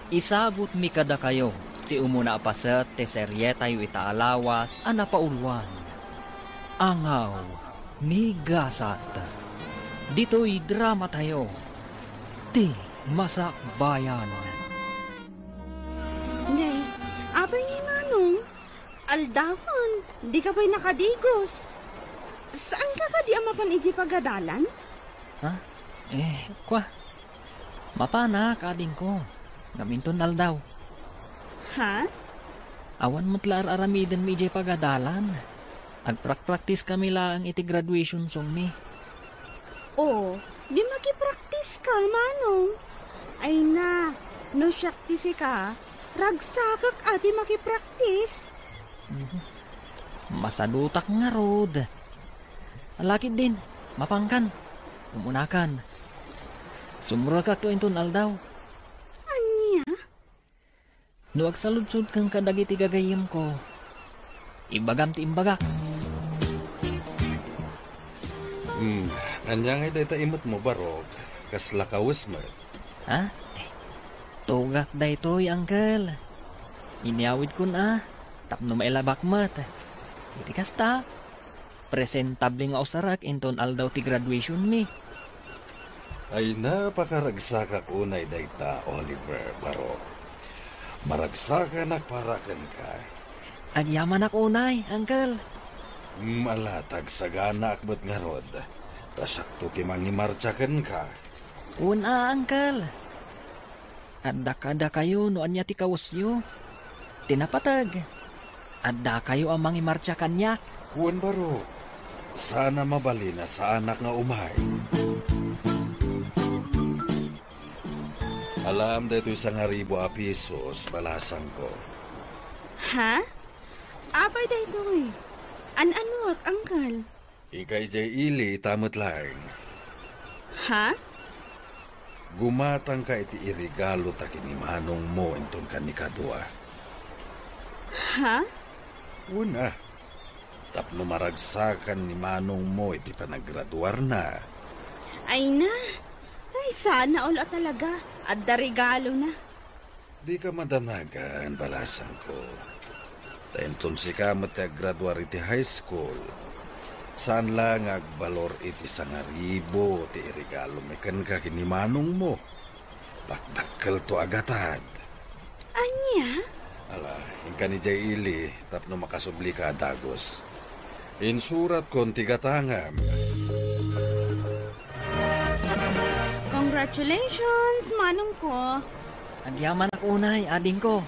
Isabot mi kada kayo, ti umuna apaset, ti serye tayo itaalawas, anapaulwan. Angaw, ni gasat. Dito'y drama tayo, ti masakbayan. Nay, abay ni Manong, aldawan, di ka ba'y nakadigos? Saan ka ka di amapan iji pagadalan? Ha? Kwa? Mapana, kading ko. Naminton aldaw. Ha? Awan mo't lar aramiden mi iji pagadalan. Agprak-praktis kami lang iti graduation song mi. Oo, di makipraktis ka, Manong. Ay na, no syaktisi ka, ragsakak ati makipraktis. Masadutak nga rod. Alakid din, mapangkan, umunakan. Sumura ka to inton aldaw. Anya? No agsaludsud kang kadagiti gagayim ko. Imbagam ti imbagak. Anya nga ita imot mo barog, kasla kawis mo. Ha? Tugak da ito'y, uncle. Iniawid ko na, tapno mailabak mat. Iti kasta, presentable nga usarak inton aldaw ti graduation mi. Ay napakaragsakak unay dayta, Oliver barog. Maragsaka nakparakan ka. Agyaman ako unay, uncle. Malatag sagana akbot nga rod. Tasakto ti mangimartsakan ka. Una, uncle. Adda kayo no anya ti kawusyo. Tinapatag. Adda kayo ang mangimartsa kanya. Kuwan baro. Sana mabali na sa anak nga umay. Alam dito isang 1,000 pisos balasang ko. Ha? Abay da ito eh. An-ano ak, angkal? Ikay jay ili tamot lang. Ha? Gumatang ka iti irigalo ta kini manong mo inton kanikadua. Ha? Una, tapno maragsakan ni manong mo iti panagraduar na. Ay na. Ay, sana ulo talaga. At da regalo na. Di ka madanagan, balasan ko. Tainton si ka matagraduar iti high school. Saan lang agbalor iti 1,000 ti regalo mekan ka kini manong mo. Dakdakkel to agatad. Anya? Ala, ingka ni jay ili, tapno makasubli ka dagos. Insurat kon tigatangam. Congratulations, Manong ko. Agyaman ako unay, ading ko.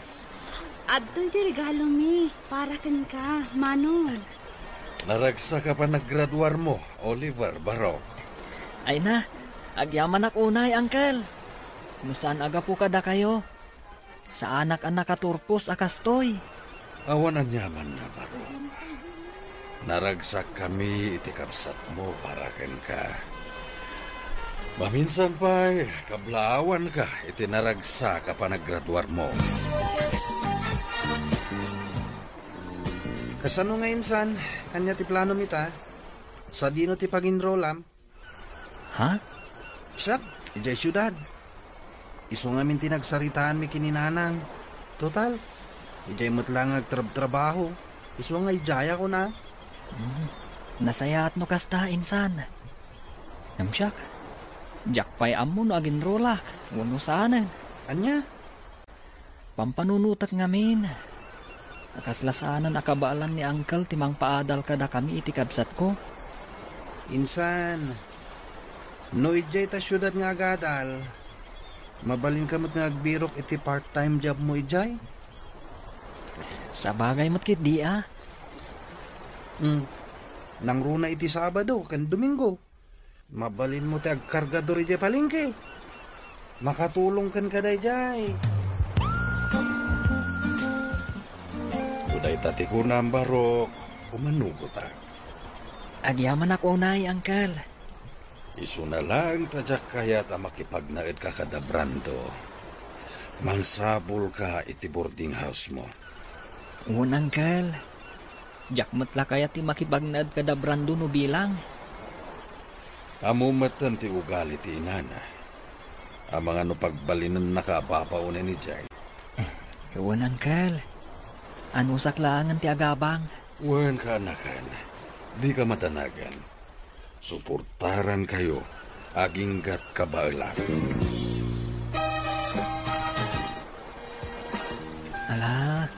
Adto'y di regalo mi. Para kan ka, Manong. Naragsa ka pa naggraduar mo, Oliver Barok. Ay na, agyaman ako unay, uncle. Nusan aga po kada kayo? Sa anak-anak katurpos akastoy. Awan ang yaman na, Barok. Naragsak kami iti kapsat mo para ken ka. Maminsan pa, kablawan ka, iti naragsa ka pa naggraduar mo. Kasano ngayon, san? Kanya ti plano mita? Sa dino ti pag-enrollam? Ha? Siya, ijay syudad. Iso nga min tinagsaritaan mi kininanang. Total, ijay mo't lang agtrab-trabaho. Iso nga ijaya ko na. Nasaya at no kasta, insan. Namsyak. Jakpay amo no agin rolak. Wano saanan. Anya? Pampanunutat ngamin. Nakaslasanan akabaalan ni uncle timang paadal kada kami iti kabsat ko. Insan, no ijay ta syudad nga agadal. Mabalin ka mo't nga agbirok iti part-time job mo ijay? Sa bagay mo't kit di ah. Nangruna iti Sabado kan Domingo. Mabalin mo ti agkargador ijay palingke. Makatulong kan kaday jay. Uday tati ko na ang Barok, umanugo ta. Agyaman ako unay, uncle. Isu na lang tadyak kaya ta makipagnaid ka kada brando. Mangsabol ka iti boarding house mo. Unang uncle. Jakmat la kaya ti makibagnad kada brando no bilang. Amumatan ti ugali ti inana. Ang mga no pagbalinan nakapapaunin ni Jay. Kawan, Uncle. Ano saklangan ti agabang? Wan ka anakan. Di ka matanagan. Suportaran kayo. Aging gat kabailan. Ala,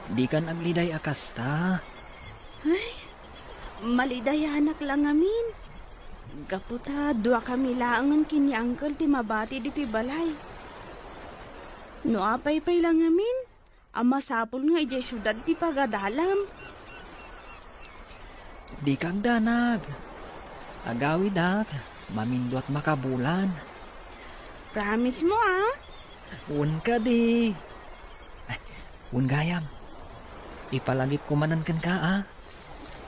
di kan agliday akasta. Malidayanak lang amin. Gaputa, dua kami laangan kini Uncle ti mabati diti balay. No apay-pay lang amin. Ang masapol nga ijay syudad ti pagadalam. Di kang danag. Agawid ak, mamindot makabulan. Promise mo ah. Un ka di. Un gayam. Ipalagip kumanan kan ka ah.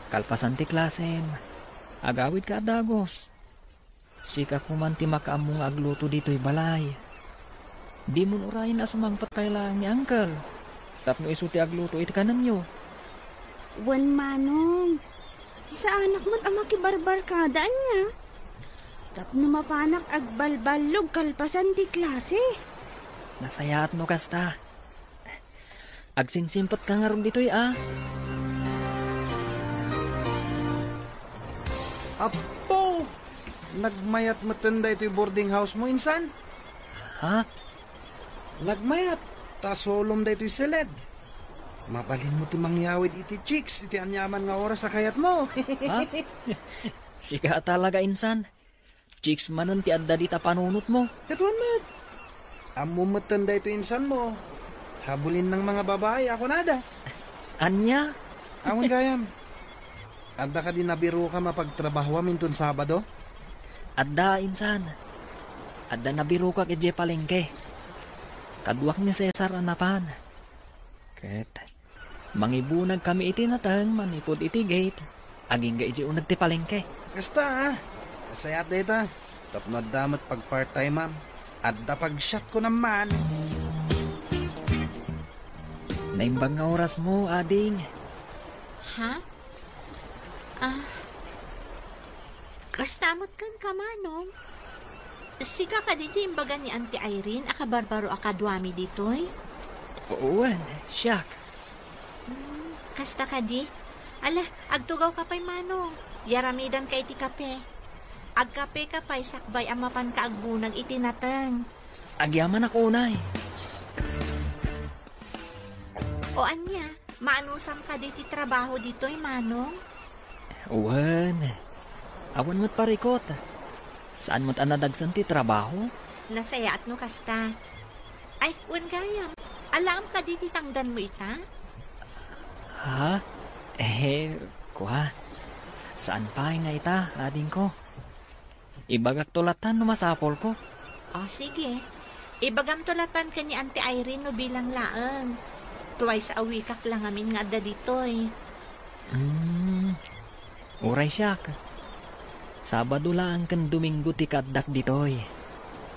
Kalpasan ti klasem. Agawid ka adagos. Sika kumanti makaamong agluto dito'y balay. Di mo urayin na sumangpat kay lang ni Uncle. Tapno isuti agluto iti kanan nyo. Wan manong. Sa anak mo't ang makibarbar kadaan niya. Tapno mapanak agbalbalog kalpasan ti klase. Nasayaat no kasta. Agsinsimpot ka nga ron dito'y ah. Apo! Nagmayat matanda ito yung boarding house mo, insan? Ha? Nagmayat. Tasolom da ito yung silid. Mabalin mo ti mangyawid iti chicks, iti anyaman nga oras sa kayat mo. Ha? Sika talaga insan. Chicks manan ti adda dita panunot mo. Katuan mat. Amo matanda ito insan mo. Habulin ng mga babae, ako nada. Anya? Awan gayam. Adda ka din nabiro ka mapagtrabaho minton Sabado? Adda insan. Adda nabiro ka kay palengke. Kaduak ni Cesar anapan. Ket mangibunag kami iti natang manipod iti gate. Aging ga iti unag ti palengke. Kasta kasayat data. Tapno damat pag part-time ma'am. Adda pag shot ko naman. Naimbang nga oras mo, ading. Ha? Kastamot kan kamanong. Sika ka di imbaga ni Auntie Irene akabarbaro akadwami ditoy. Uwan, siyak. Kasta ka di? Ala, agtugaw ka pa'y manong. Yaramidan ka iti kape. Agkape ka pa'y sakbay amapan ka agbunag iti natang. Agyaman ako unay. O anya, maanusam ka di ti trabaho ditoy manong? Uwan. Awan mo't parikot. Saan mo't anadagsan ti trabaho? Nasayaat no kasta. Ay, gayam. Alam ka di titangdan mo ita? Ha? Kuha. Saan pa nga ita, ading ko? Ibagak tulatan no masapol ko. O sige. Ibagam tulatan ka ni Auntie Irene no bilang laang. Twice a week kak lang amin nga adda ditoy. Uray siyak. Sabado lang kan Domingo ti kaddak ditoy.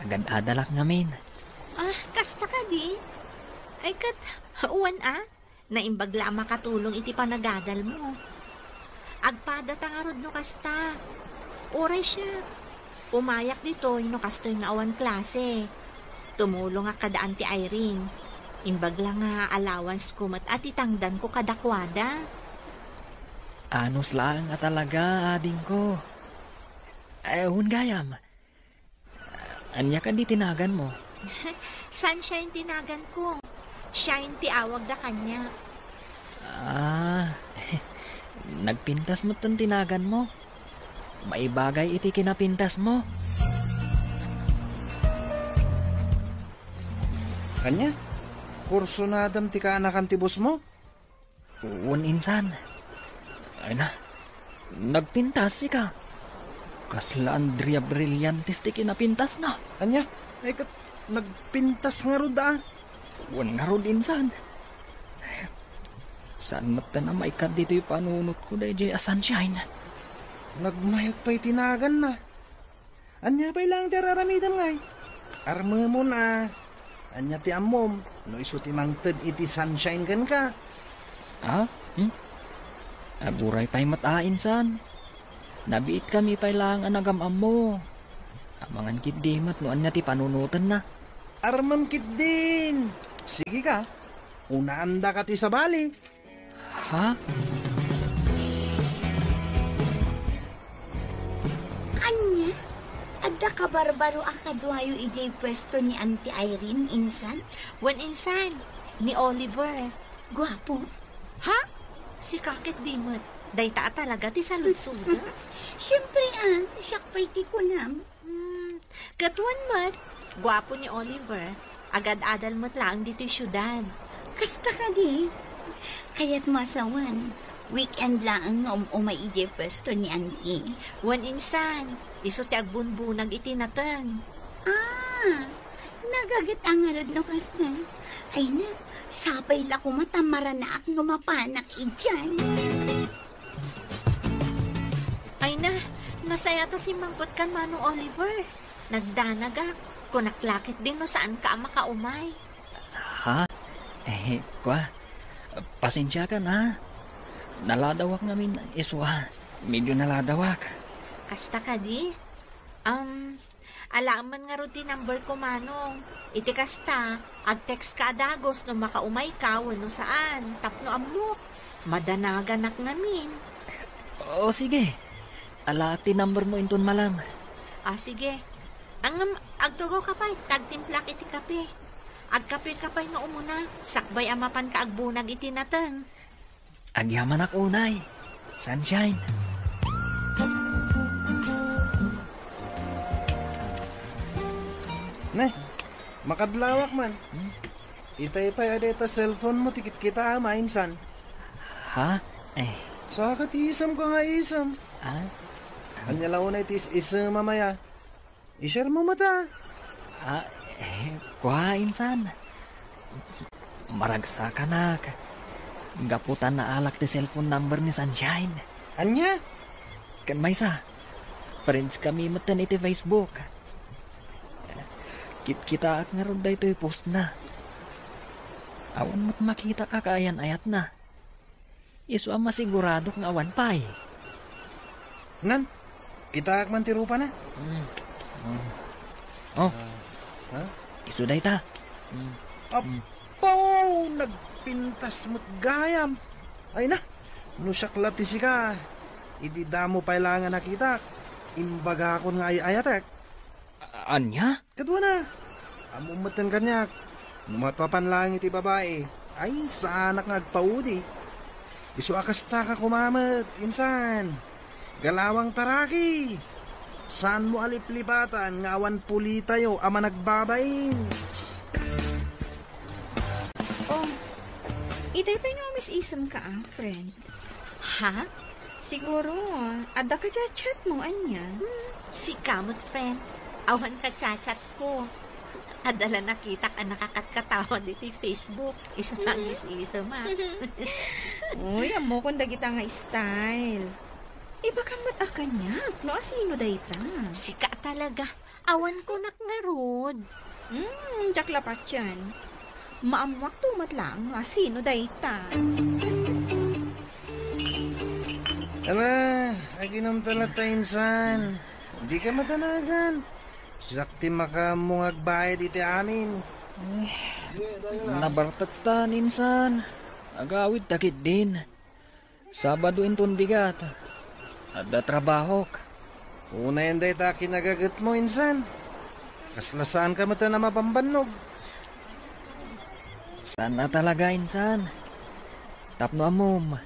Agad adalak ngamin. Kasta ka di? Ay kat, uwan naimbagla makatulong iti panagadal mo. Agpada tangarod no kasta. Uray siya. Umayak ditoy no kastoy nga awan klase. Tumulong nga kada Auntie Irene. Imbagla nga allowance ko mat at itangdan ko kadakwada. Anos lang nga talaga, ading ko. Gayam. Anya ka di tinagan mo? Sunshine tinagan ko. Shine ti awag da kanya. Nagpintas mo tan tinagan mo. Maibagay iti kinapintas mo. Kanya? Kurso na adam ti kaanakan ti boss mo? Uwan insan. Ay na, nagpintas ka. Kasla Andrea Brillantes ti kinapintas na. Anya? Ay kat, nagpintas nga rod Uwan nga rod insan. Saan mat na maikad dito yung panunot ko da jay sunshine. Nagmayag pa'y tinagan na. Anya pa'y lang teraramidan ngay. Arma mo na. Anya ti amom. No iso ti mangted iti sunshine kan ka. Aburay pa'y matain san. Nabiit kami pa'y lang anagamam mo. Amangan kit dimat noan niya ti panunutan na. Armam kit din. Sige ka. Unaanda ka ti sa bali. Ha? Anya? Adda ka barbaro akadwayo ijay pwesto ni Auntie Irene, insan? Wan insan, ni Oliver. Gwapo. Ha? Si Kakit Dimot. Dayta talaga ti saludsuda. Siyempre siyak pa'y ti kunam. Katuan mat. Gwapo ni Oliver. Agad-adal mo't lang dito syudad. Kasta ka di. Kaya't masawan. Weekend lang ang umay ijay pwesto ni Auntie. Wan insan. Iso ti agbunbunag iti natang. Nagagat ang arad no kasta. Ay na, sapay la kumatamara na ak numapanak idyan. Ay na, nasaya ta si Mangkot kan Mano Oliver. Nagdanagak. Kunaklakit din no saan ka makaumay. Ha? Kwa. Pasensya ka na. Naladawak namin iswa. Medyo naladawak. Kasta ka di? Alaman nga rin number ko, Manong. Iti kasta, ag-text ka adagos no makaumay ka no saan. Tapno amno. Madanagan ngamin. O sige. Alaak ti number mo inton malam. Sige. Ang agtugo ka pa'y, tagtimplak iti kape. Agkape ka pa'y nga umuna. Sakbay amapan ka agbunag iti natang. Agyaman ak unay. Sunshine. Ne, makadlawak man. Itay pa yada cellphone mo, tikit kita insan. Ha? Saka ti isam ka nga isam. Anya laon ay tis isam mamaya. I-share mo mata. Kwa insan. Maragsa ka na. Gaputan na alak ti cellphone number ni Sunshine. Anya? Kan maysa. Friends kami matan iti Facebook. Kita at nga ron da ito'y post na. Awan mo't makita ka kaayan ayat na. Iso ang masigurado kang awan pa eh. Nan, kita man tirupa na. Iso da ita. Apo, nagpintas mo't gayam. Ay na, nusyaklat ti sika. Idi damo pailangan nakita. Imbaga ko nga ayatek. Anya? Kadwa na. Amumatan kanyak. Numatpapan lang iti babae. Ay, sa anak nga agpaudi. Isu akasta ka kumamat, insan. Galawang taraki. Saan mo aliplibatan nga awan puli tayo ama nagbabain. Itay pa yung Miss Isam ka, friend. Ha? Siguro, ada ka chat mo, anya. Si kamot, friend. Awan ka chat ko. Adala nakita ka nakakatkatawan dito yung Facebook. Isa ma. Uy, amo kung dagita nga style. Iba ka mataka niya. No, sino dayta? Sika talaga. Awan ko nakngarod. Jaklapat yan. Maamwak tumat lang. Sino dayta? Ala, aginom talata insan. Hindi ka matanagan. Sakti makamungag bayad iti amin. Nabartatan insan. Agawid takit din. Sabado inton bigat. Ada trabaho. Una yan day ta kinagagat mo insan. Kaslasaan ka mata na mapambanog. Sana talaga insan. Tapno amom.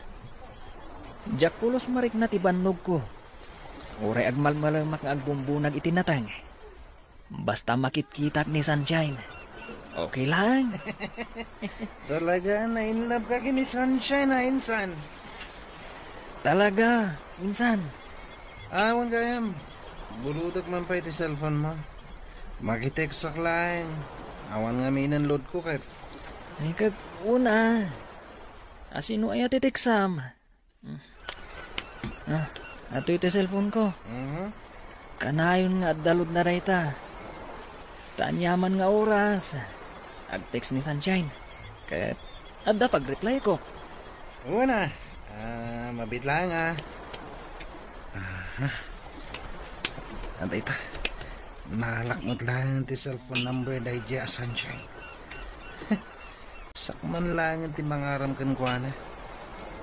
Jak pulos marik na tibannog ko. Uray agmalmalamak nga agbumbunag itinatang. Basta makitkitak ni Sunshine. Okay lang. Talaga na in love ka kini Sunshine na insan. Talaga, insan. Awan kayam. Bulutak man pa iti cellphone mo. Makitext sak lang. Awan nga minan load ko kay. Ay kag una. Asino ay atiteksam. Ato iti cellphone ko. Kanayon nga dalod na rayta. Tanyaman nga oras. Ag-text ni Sunshine. Kaya adda pag-reply ko. Una. Mabit lang Antay ta. Nalakmot lang ti cellphone number dahi dya Sunshine. Sakman lang ti mangaram kan kwa na.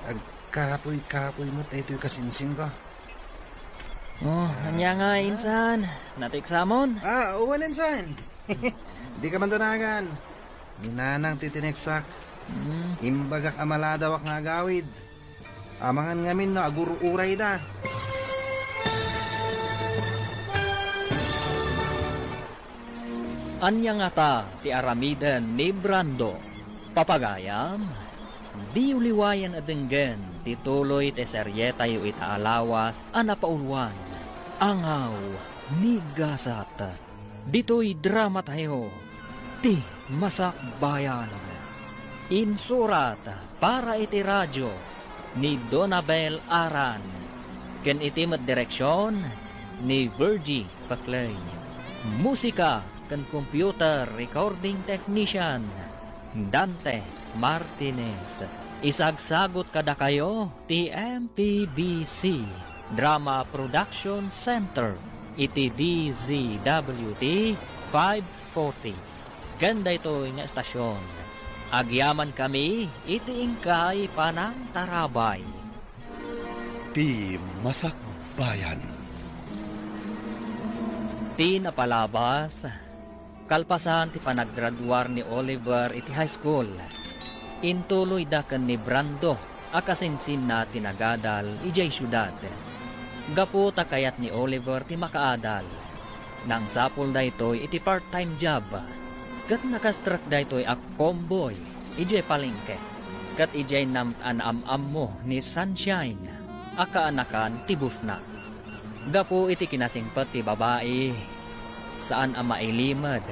Agkapoy-kapoy mo tayo ito'y kasinsin ko. Oh, anya nga, insan. Natiksamon. Uwan insan. Di ka man tanagan. Minanang titineksak. Imbagak amaladawak nga agawid. Amangan ngamin no aguru-uray da. Anya nga ta, ti aramidan ni Brando. Papagayam, di uliwayan adenggen, tituloy ti seryeta yu itaalawas, anapaulwan. Angaw, ni gasat. Dito'y drama tayo, ti masakbayan. Insurat para iti radyo ni Donabel Aran. Ken iti direksyon ni Virgie Paclay. Musika ken computer recording technician Dante Martinez. Isagsagot kada kayo ti MPBC Drama Production Center iti DZWT 540. Ganda ito nga estasyon. Agyaman kami iti ingkay panang tarabay. Ti Masakbayan. Ti napalabas, kalpasan ti panaggraduar ni Oliver iti high school. Intuloy daken ni Brando, akasinsin na tinagadal ijay syudad. Gapu takayat ni Oliver ti makaadal. Nang sapul da ito'y iti part-time job. Kat nakastrak da ito'y akpomboy, ijay palengke. Kat ijay nam-anam-am mo ni Sunshine, akaanakan ti busna. Gapu iti kinasingpet ti babae, saan ang mailimad,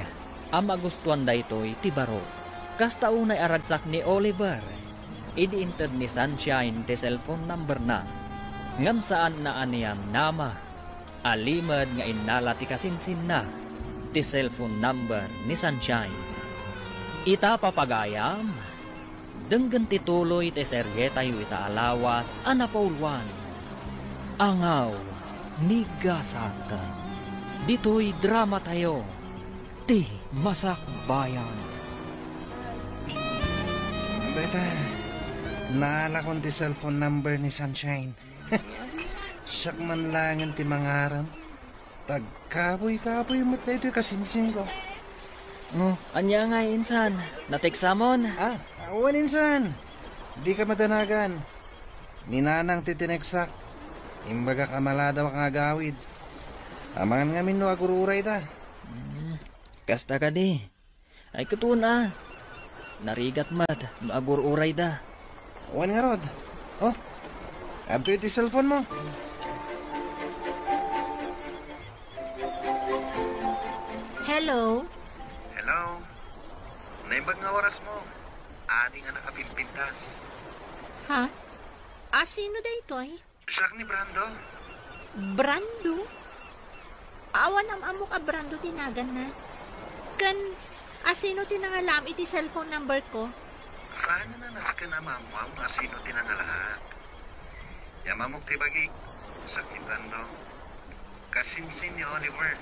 ang magustuhan da ito'y ti baro. Kastaunay aragsak ni Oliver, idi-inted ni Sunshine ti cellphone number na. Ngam saan na aniyam nama, alimad nga inala ti kasinsin na, ti cellphone number ni Sunshine. Ita papagayam, denggan ti tuloy ti seryeta yu ita alawas, anapaulwan. Angaw, ni gasata. Dito'y drama tayo, ti masakbayan. Beta, naalakon ti cellphone number ni Sunshine. Siyak man langan ti mangaram. Tagkapoy-kapoy mo tayo ito'y kasinsin ko. Oh, anya nga insan, natiksamon. Awan insan. Di ka madanagan. Ninanang titineksak. Imbaga kamaladaw ang agawid. Amangan ngamin no agururay da. Kasta ka di. Ay katuna. Narigat mat, no agururay da. Awan nga rod. Oh, abto iti cellphone mo. Hello? Hello. Naimbag nga oras mo. Adi nga nakapimpintas. Ha? Sino da ito eh? Siyak ni Brando. Brando? Awan ang amo ka Brando tinagan na. Kan, sino tinangalam iti cellphone number ko? Saan na nas ka na mamam asino tinangalahat? Yamamok tibagi. Siyak ni Brando. Kasinsin ni Oliver.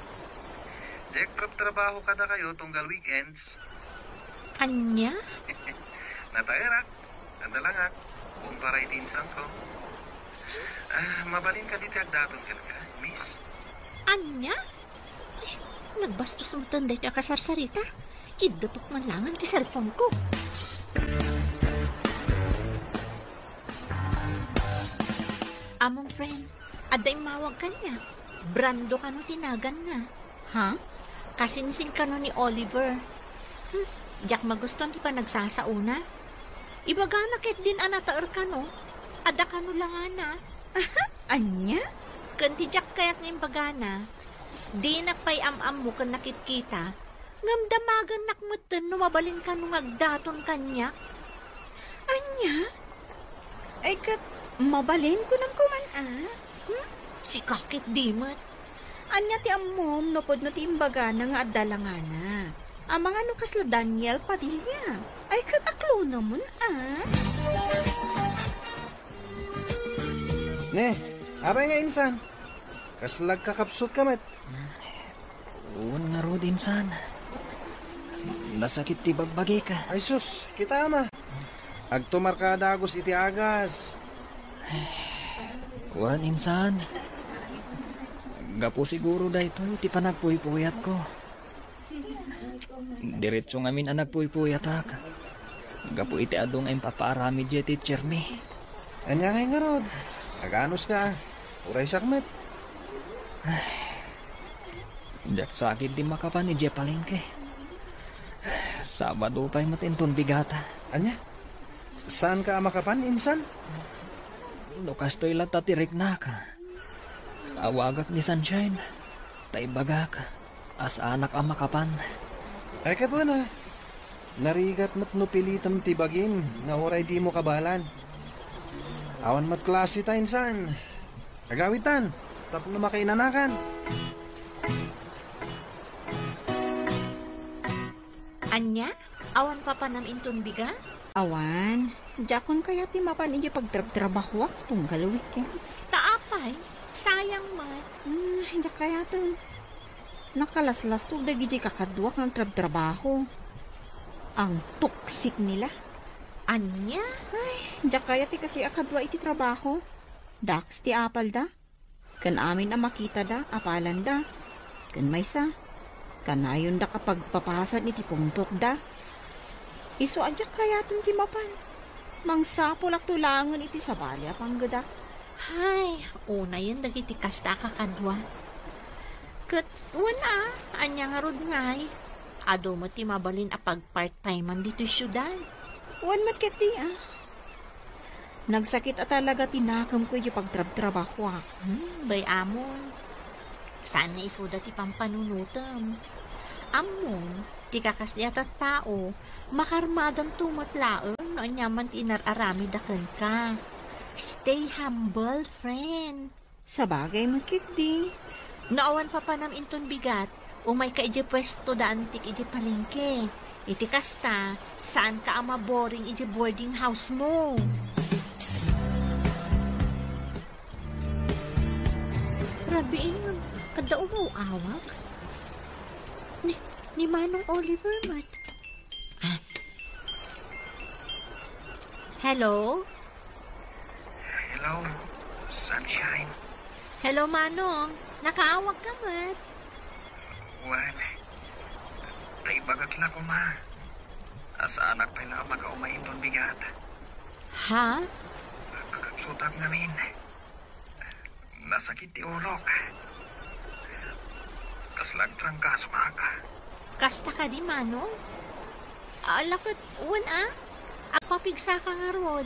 Dektrap trabaho kada kayo tunggal weekends. Anya? Nataerak. Andalangak. Kumparay tinsang ko. Mabalin ka dito agdatong ka, miss. Anya? Ay, nagbastos mo tanday ka kasarsarita. Idupok man langan ti cellphone ko. Among friend, aday mawag ka niya. Brando ka no tinagan na. Ha? Kasinsin ka no ni Oliver. Diyak magustuhan ti pa nagsasauna. Ibaga na ket din anataer ka no. Ada ka no lang na. Anya? Kanti Jack kaya't ng bagana, di nakpay am-am mo kan nakikita, ngamdamagan nakmutan numabalin ka nung agdaton kanya. Anya? Ay kat, mabalin ko nang kuman Si kakit di mat. Anya ti amom, nopod no ti imbagana nga adalangana. Ang mga nukasla Daniel Padilla. Ay kat aklo naman Ne, abay nga insan. Kaslag kakapsot ka mat. Uwan nga rod, insan. Nasakit ti bagbagi ka. Ay sus, kita ma. Agtumar ka dagos iti agas. Uwan, insan. Gapo siguro da ito, ti panagpuy-puyat ko. Diretso ngamin ang nagpuy-puyat ak. Gapo iti adong ang papaarami dya ti Chermi. Anya kay nga rod. Aganos ka. Uray sakmet. Diyak sakit di makapan ni Jay Palengke. Sabado pa'y matinton bigata. Anya? Saan ka makapan, insan? Lukas to'y latatirik na ka. Awagak ni Sunshine. Taibagak. As anak ang makapan. Ay katwa na. Narigat mat no pilitam tibagin na oray di mo kabalan. Awan mat klase ta, insan. Agawitan. Tapos na makainanakan. Anya? Awan pa panam inton biga? Awan, jakon kaya ti mapan inyo pagtrabaho tunggal weekends. Taapay, sayang mat. Hindi kaya to. Nakalaslas to dagi kakadwak ng trabaho. Ang tuksik nila. Anya? Hindi kaya ti kasi akadwa iti trabaho. Dax ti apal da. Kan amin ang makita da, apalan da. Kan maysa. Kanayon da kapag papasad ni ti puntok da. Iso adya kaya itong timapan. Mangsapol ak tulangan iti sabalya panggada. Hay, una yan dagiti kasta kakadwa. Kat, wala, anya nga rod ngay. Ado mo ti mabalin apag part-time dito syudad. Wan matketi Nagsakit at talaga tinakam ko yung pagtrabaho ak. Bay amon. Saan na isuda ti pampanunutam? Amon, ti kakasya at tao, makarmadam tumatlaon no anyaman ti inararami dakan ka. Stay humble, friend. Sa bagay matketi. Naawan pa panam inton bigat, umay ka iji pwesto daan ti iji palengke. Iti kasta, saan ka ama boring iji boarding house mo? Grabe yun, kada awak. Ni Manong Oliver, mat. Hello? Hello, Sunshine. Hello, Manong. Nakaawag ka, mat. Well, taibagak na ko, ma. Asa anak pa na makaumain doon bigat. Ha? Kakagsutak namin. Nasakit ti urok. Kaslag trangkas maka. Kasta ka di, Manong? Lakot, Agpapigsa ka nga rod.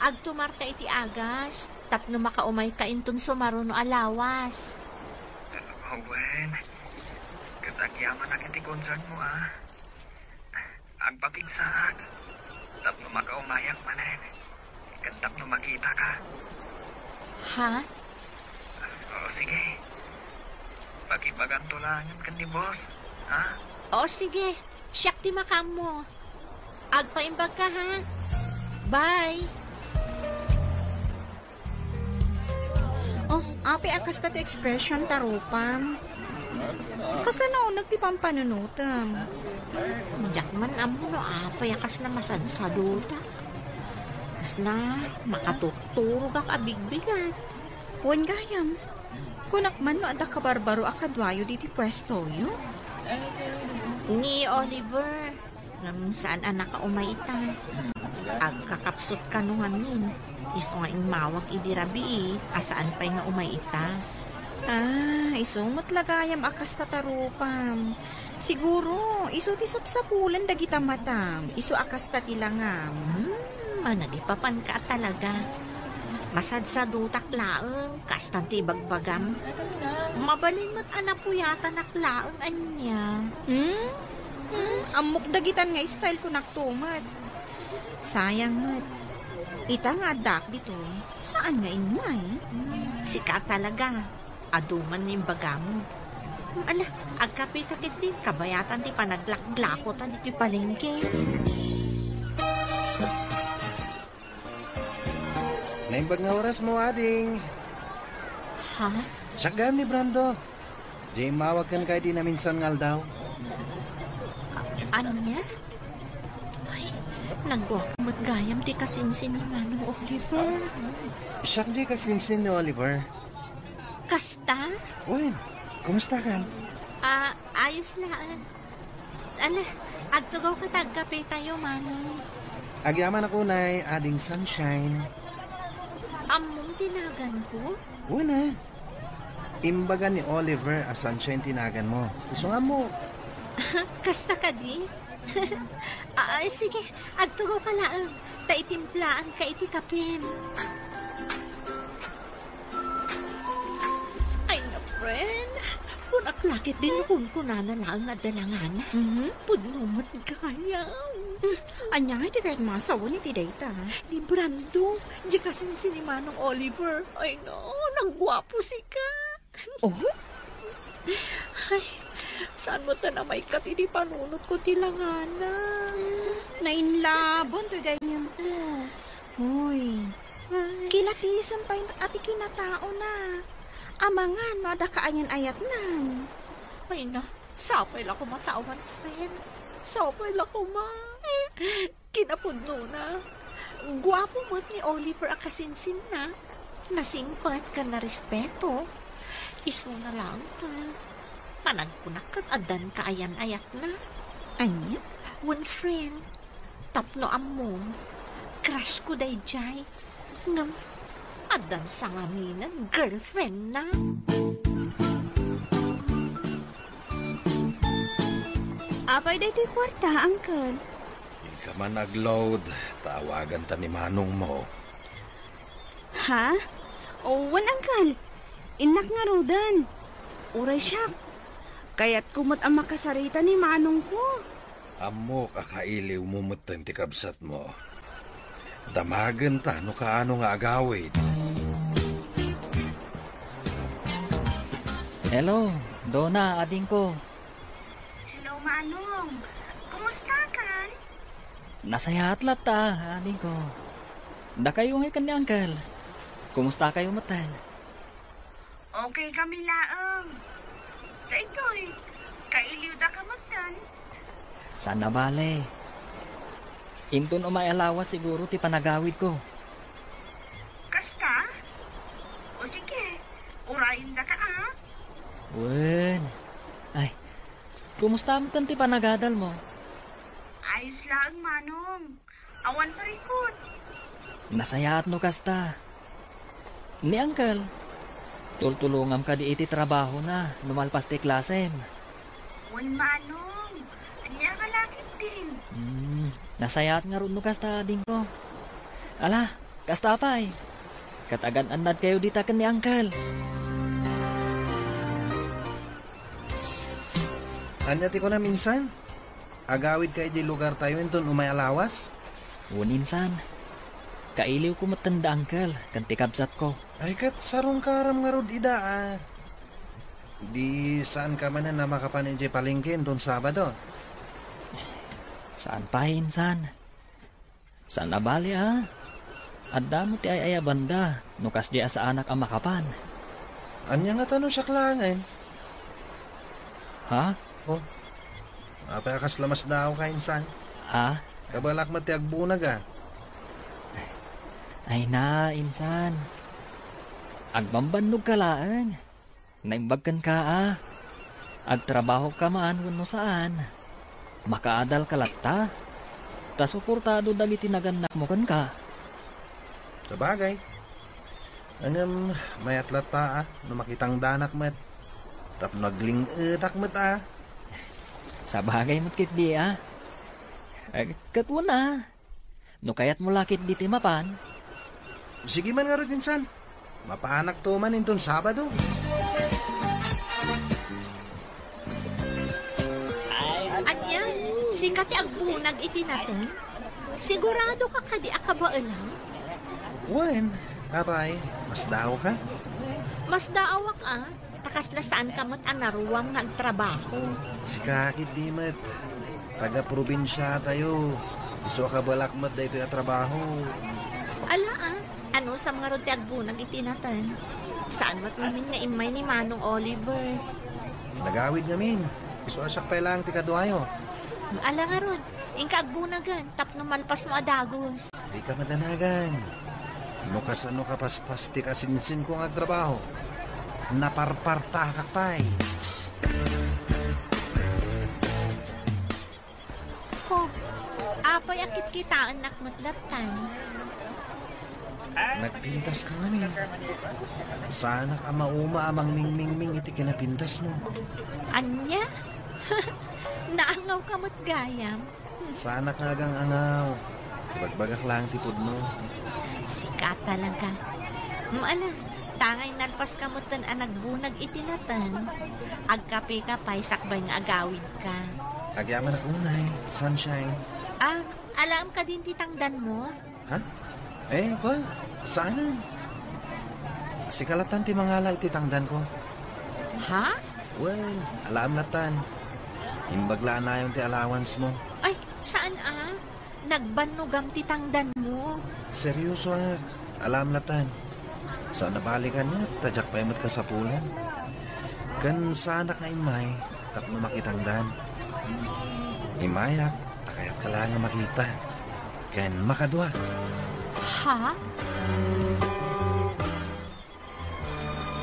Agtumar ka iti agas. Tapno makaumay ka inton sumaro no alawas. Wen, katagyaman na kiti concern mo, Agpapigsaak. Tapno makaumayak manen. Tapno makita ka. Ha? O, sige. Pakipagantulangan ka ni boss, ha? O sige, siyak ti makam mo. Agpaimbag ka, ha? Bye! Oh, api akas tat expression tarupam. Kasla na unag ti pampanunutam. Jakman amo no apay akas na masansaduta. Kas na makatuturog ak abigbigat. Wan gayam. Kunak man no ada kabarbaro akadwayo diti pwesto yo. Ni Oliver, namin saan anak ka umaita. Agkakapsot ka nung amin. Iso nga mawag idirabi asaan pa'y nga umaita. Isumot lagayam akas tatarupam. Siguro, iso ti sapsapulan dagita matam. Iso akas tatilangam. Manalipapan ka talaga. Masadsadutak laeng, kastan ti bagbagam. Mabalin mo't anapuyatan naklaeng anya. Amok dagitan nga style ko naktumat. Sayang ngat. Ita nga dak dito. Saan nga ingmay? Sika talaga. Aduman ng bagam. Ala, agkapit-kapit din. Kabayatan ti panaglak-glakotan dito palengke. Naimbag nga oras mo, ading. Ha? Sagam ni Brando. Jay, mawag kan kay di na minsan ngal daw. Anya? Ay, nagwakumot gayam di kasinsin ni Manong Oliver. Siya Jay kasinsin ni Oliver. Kasta? Wen, kumusta ka? Ayos lang. Ala, agtugaw ka tagkape tayo, Manong. Agyaman ako na ading sunshine. Among tinagan ko? Una, imbaga ni Oliver a sunshine tinagan mo. Gusto nga mo. Kasta ka di? Sige, agtugaw ka lang. Taitimplaan ka iti kapim. Ay na, friend. Kung aklakit din kung na lang nga dalangan. Pudnumot ka kaya. Anya nga, di kahit masawa ni ti data. Ni Brando, di kasing si Manong Oliver. Ay no, nagwapo si ka. Oh? Ay, saan mo ta na may katiti panunot ko tilangana? Nainlabon to ganyan ko. Hoy, kilatisan pa yung ati kinatao na. Amangan, no, ada kaanyan ayat nan. Ay na, sapay lang ko matawan, friend. Sapay lang ko ma. Kinapudno na. Gwapo mo't ni Oliver akasinsin na. Nasingpat ka na respeto. Iso na lang ka. Panagpunak ka adan kaayan-ayat na. Anya? One friend, tapno among, crush ko day jay. Ngam, adan sa ngaminan, girlfriend na. Apay dito kwarta, Uncle. Hindi ka man nag-load. Tawagan ta ni Manong mo. Ha? Wan, Uncle. Inak nga rodan. Uray siya. Kaya't kumot ang makasarita ni Manong ko. Amo kakailiw mo mutan ti kabsat mo. Damagan ta no kaano nga agawid. Hello, Donna, ading ko. Hello, Manong. Kumusta ka? Nasaya atlat ta, ading ko. Da kayo ngayon ni Uncle. Kumusta kayo matan? Okay kami laang. Ito'y, kailiw da ka magdan. Sana bale. Intun umayalawas siguro ti panagawid ko. Kasta? O sige, urayin da ka Wen. Ay, kumusta mo ti panagadal mo? Ayos lang, Manong. Awan pa rikot. Nasayaat no kasta. Ni Uncle, tultulungam ka di iti trabaho na, lumalpas ti klasem. Wan, Manong. Anya ka lakit din. Nasayaat nga ron no kasta ding ko. Ala, kasta pa eh. Katagan andad kayo dita ken ni Uncle. Anya ti ko na minsan? Agawid kay di lugar tayo inton umay alawas? Uninsan. Kailiw ko matanda Uncle, kan ti kabsat ko. Ay kat sarong karam nga rod ida Di saan ka man na makapanin di palengke inton Sabado? Saan pa insan? Saan nabali Adda mo ti ay banda, nukas di sa anak ang makapan. Anya nga tanong siya klangan? Ha? Oh, apakas lamas daw ka insan. Kabalak mati agbunag Ay na, insan. Agbambannog ka laan. Naimbagkan ka Agtrabaho ka man no saan. Makaadal ka latta. Tasuportado dagiti naganak mo kan ka. Sabagay. Angam may atlat ta no makitang danak met. Tap nagling etak met Sa bagay mo't kit di Katwa na. No kayat mo lakit di timapan. Sige man nga rin insan. Mapaanak to man inton Sabado. Anya, sikat agbunag iti natin. Sigurado ka kadi akabaan lang? Wen, apay, mas daw ka? Mas daawak takas na saan ka mat anaruwang nagtrabaho. Si kakit di met. Taga-probinsya tayo. Gusto ka balak mat da ito yung trabaho. Ala ano sa mga rod agbunag iti natin? Saan mat namin nga imay ni Manong Oliver? Nagawid ngamin. Iso asyak pa lang ti kaduayo. Ala nga ron, ingka agbunagan, tapno malpas mo adagos. Di ka madanagan. No kasano ka paspas ti kasinsin ko nga trabaho. Naparparta ka pa'y. Ko, apay akit kita anak matlatan. Nagpintas ka ngamin. Sana ka mauma amang ming-ming-ming iti kinapintas mo. Anya? Naangaw ka mo't gayam. Sana ka agang angaw. Bagbagak lang tipod no. Sikat talaga. Maala, tangay nalpas ka mo't tan nagbunag itinatan. Agkape ka pa'y sakbay nga agawid ka. Agyaman ako unay. Sunshine. Ah, alam ka din titangdan mo? Ha? Eh, ba? Sana? Sikalatan ti mangala iti tangdan ko. Ha? Well, alam latan. Imbaglaan na yung ti allowance mo. Ay, saan Nagbanugam titangdan mo. Seryoso alam latan. Saan nabalikan niya, tadyak pa imat ka sa pulan. Kan sanak na imay, tapno makitangdan. Imayak, takayap ka lang nga makita. Kan makadwa. Ha?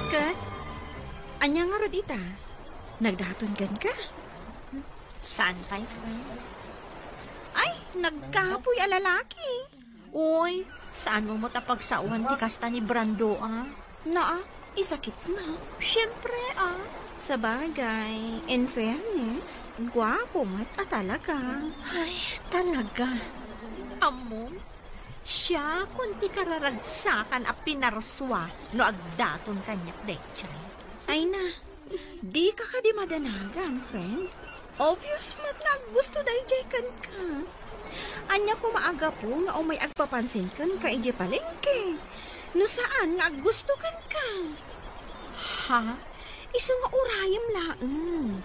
Kat, anya nga rodita? Nagdaton gan ka? Saan tayo, friend? Ay, nagkapoy a lalaki. Uy, saan mo matapagsawan di kasta ni Brando, Naa, isakit na. Siyempre, Sa bagay, in fairness, gwapo mat talaga. Ay, talaga. Amom, siya kunti kararagsakan a pinarswa no agdaton kanyak dechay. Ay na, di ka di madanagan, friend. Obvious mat na gusto dahi kan ka. Anya ko maaga po nga umay agpapansin kan ka ije palengke. No saan nga gusto kan ka? Ha? Iso nga urayam laeng.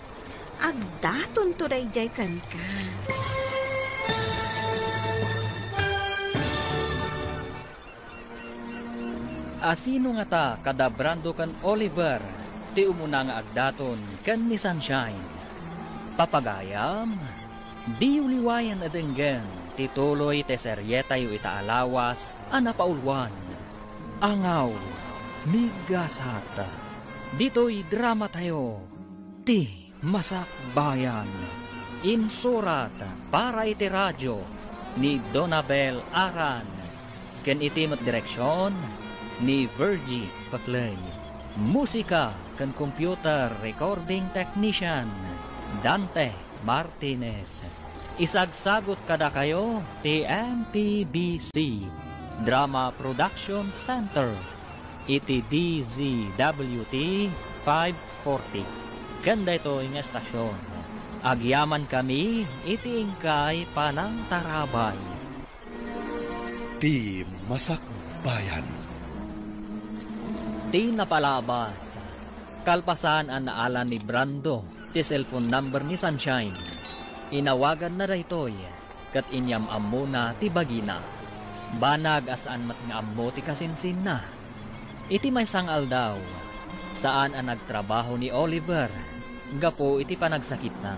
Agdaton to dahi kan ka. Asino nga ta kada Brando kan Oliver, ti umuna nga agdaton kan ni Sunshine. Papagayam, di uliwayan adenggen, tituloy te seryeta yu itaalawas, anapaulwan. Angaw, migasata, dito'y drama tayo, ti masakbayan. Insurat para iti radyo ni Donabel Aran, ken itimat direksyon ni Virgie Paclay. Musika kan computer recording technician Dante Martinez. Isagsagot kada kayo ti MPBC Drama Production Center iti DZWT 540. Ganda ito yung estasyon. Agyaman kami iti ingkay panang tarabay. Ti Masakbayan. Ti napalabas. Kalpasan ang naalan ni Brando, ti cellphone number ni Sunshine. Inawagan na daytoy, kat inyam ammo na ti bagina. Banag asaan mat nga ammo ti kasinsin na. Iti may sangal daw, saan ang nagtrabaho ni Oliver. Gapo iti panagsakit na.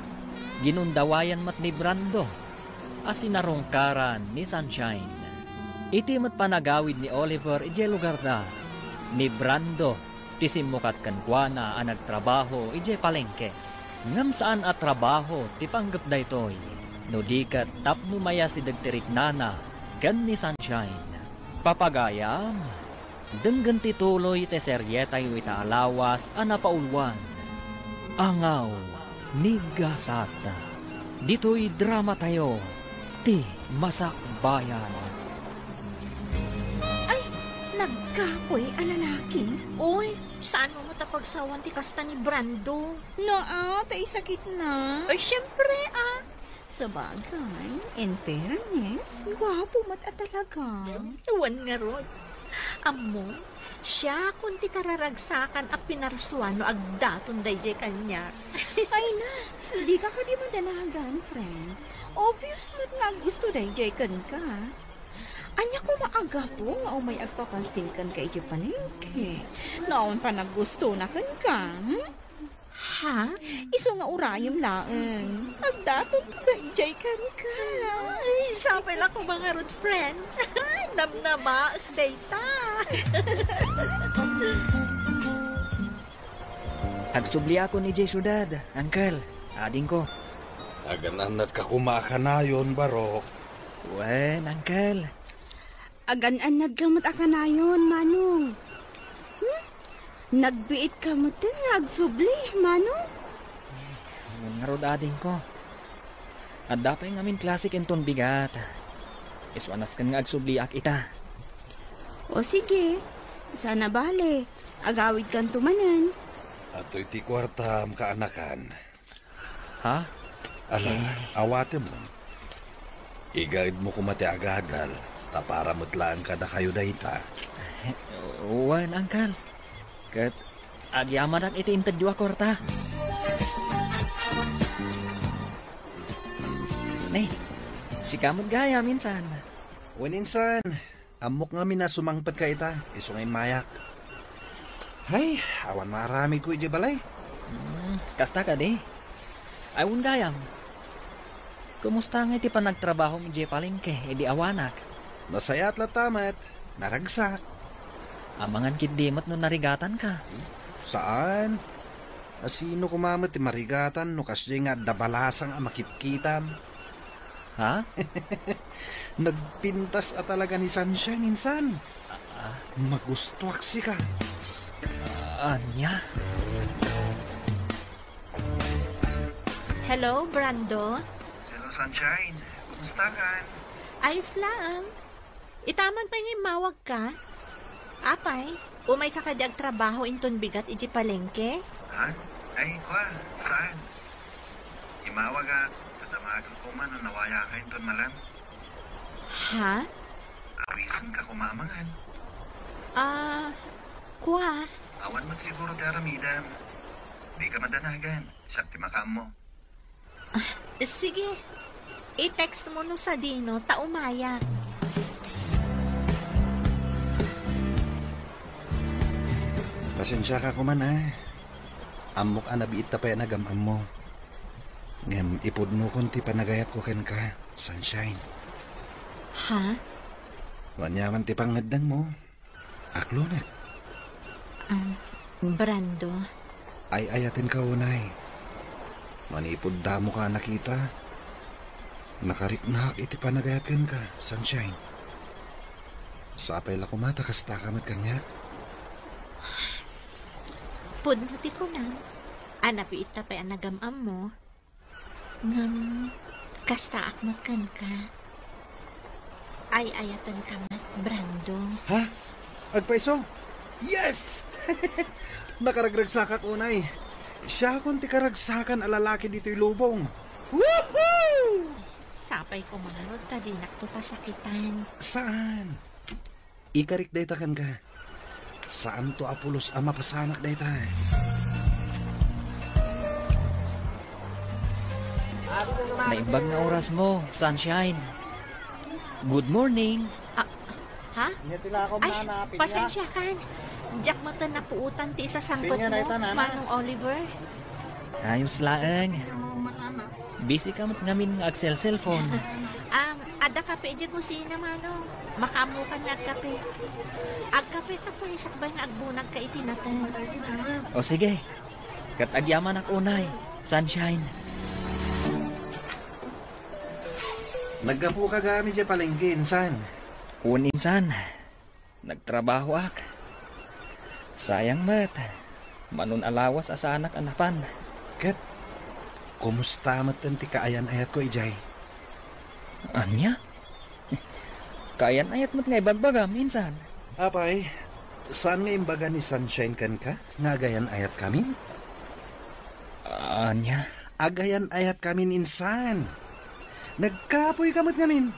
Ginundawayan mat ni Brando, asinarungkaran ni Sunshine. Iti mat panagawid ni Oliver ije lugar da. Ni Brando, ti simukat kankwana ang nagtrabaho ije palengke. Ngam saan at trabaho ti panggap daytoy. No dikat tapno maya si dagtirik nana kan ni Sunshine. Papagayam, denggan ti tuloy ti seryeta yu itaalawas ang napaulwan. Angaw, nigasata. Dito'y drama tayo, ti Masakbayan. Nagkapoy a lalaki. Uy, saan mo matapagsawan ti kasta ni Brando? Naa, taisakit na. Ay, siyempre, Sa bagay, in fairness, gwapo mat talaga. Iwan nga ron. Amo, siya kunti kararagsakan a pinarswa no agdaton dayjay kanya. Ay na, di ka di madanagan, friend. Obvious mat na gusto dayjay kan ka. Anya ko maaga po nga umay agpapansin kan ka iti paningke. Naon pa naggusto na kan ka, Ha? Iso nga urayom laeng. Agdaton to na ijay kan ka. Ay, sapay lang ko mga road friend. Namnama, data. Agsubli ako ni Jay Syudad, Uncle. Ading ko. Agananat ka kumakanayon, Barok. Wen, Uncle. Agan-anad ka mo't akanayon, Manong. Nagbiit ka mo't din nga agsubli, Manong. Nga rod ading ko. At dapay ngamin klasik enton bigat. Iswanas kan nga agsubliak ita. O sige, sana bale. Agawid kan tumanan. Ato'y ti kwartam kaanakan. Ha? Ala, awate mo. Igaid mo kumati agadal. Tapara mutlaan ka na kayo dayta. Wen, Uncle. Kat agyaman at iti intadyo korta. Nay, si kamot gaya minsan. Waninsan, amok nga mina sumangpat ka ita. Isungay mayak. Hay, awan marami ko iji balay. Kasta ka di. Ayun gayam. Kumusta nga iti pa nagtrabaho mi Jay Palengke, edi awanak. Masaya at latamat. Naragsak. Amangan kidimot no narigatan ka. Saan? Asino kumamat ti marigatan no kasya nga dabalasang ang makitkitam. Ha? Nagpintas at talaga ni Sunshine insan. Magustuak si ka. Anya? Hello, Brando? Hello, Sunshine. Kumusta ka? Ayos lang. Itaman pa nga mawag ka. Apay, umay ka kadag trabaho inton bigat iji palengke? Ha? Ay, kwa, saan? Imawag ka. Tatamagan ko man o nawaya ka inton malam. Ha? Awisan ka kumamangan. Kwa? Awan mo siguro ti aramidam. Di ka madanagan. Sakti makam mo. Sige. I-text mo no sa Dino, taumaya. Pasensya ka kuman ha. Amok anabiit ta pa yan nagamam mo. Ngam ipod mo kunti panagayat ko ken ka, Sunshine. Ha? Wanyaman ti pangadang mo. Aklo na. Brando? Ay ayatin ka unay. Manipod damo ka nakita. Nakariknak iti panagayat ken ka, Sunshine. Sapay la kumata kasta kamat kanya. Pudnuti ko na. Anapi ita pa nagamam mo. Ngam, kasta akmat kan ka. Ay ayatan ka mat, Brando. Ha? Agpaiso? Yes! Nakaragragsak unay. Siya kung ti karagsakan alalaki dito'y lubong. Woohoo! Sapay ko mga rod, tadinak to pasakitan. Saan? Ikarik daytakan ka. Saan to Apolos ama pasanak dayta? Naimbag na oras mo, Sunshine. Good morning. Ha? Ay, pasensya kan. Jack mata na puutan ti isa sangkot mo, Manong Oliver. Ayos laeng. Busy ka mat ngamin nga agsel cellphone. Ada kape dyan kung sino, Manong. Makamukan na agkape. Agkape ka po, isakbay na agbunag ka itinatan. O sige, kat agyaman ak unay, Sunshine. Naggapu ka gamit dyan palengke, insan. Uninsan, nagtrabaho ak. Sayang mat, manun alawas asa anak anapan. Kat, kumusta matan ti kaayan ayat ko, Ijay? Anya? Kayan ayat mo't nga ibagbaga, minsan. Apay, saan nga imbaga ni Sunshine kan ka? Nga agayan ayat kami? Anya? Agayan ayat kami insan. Nagkapoy kamot ngamin.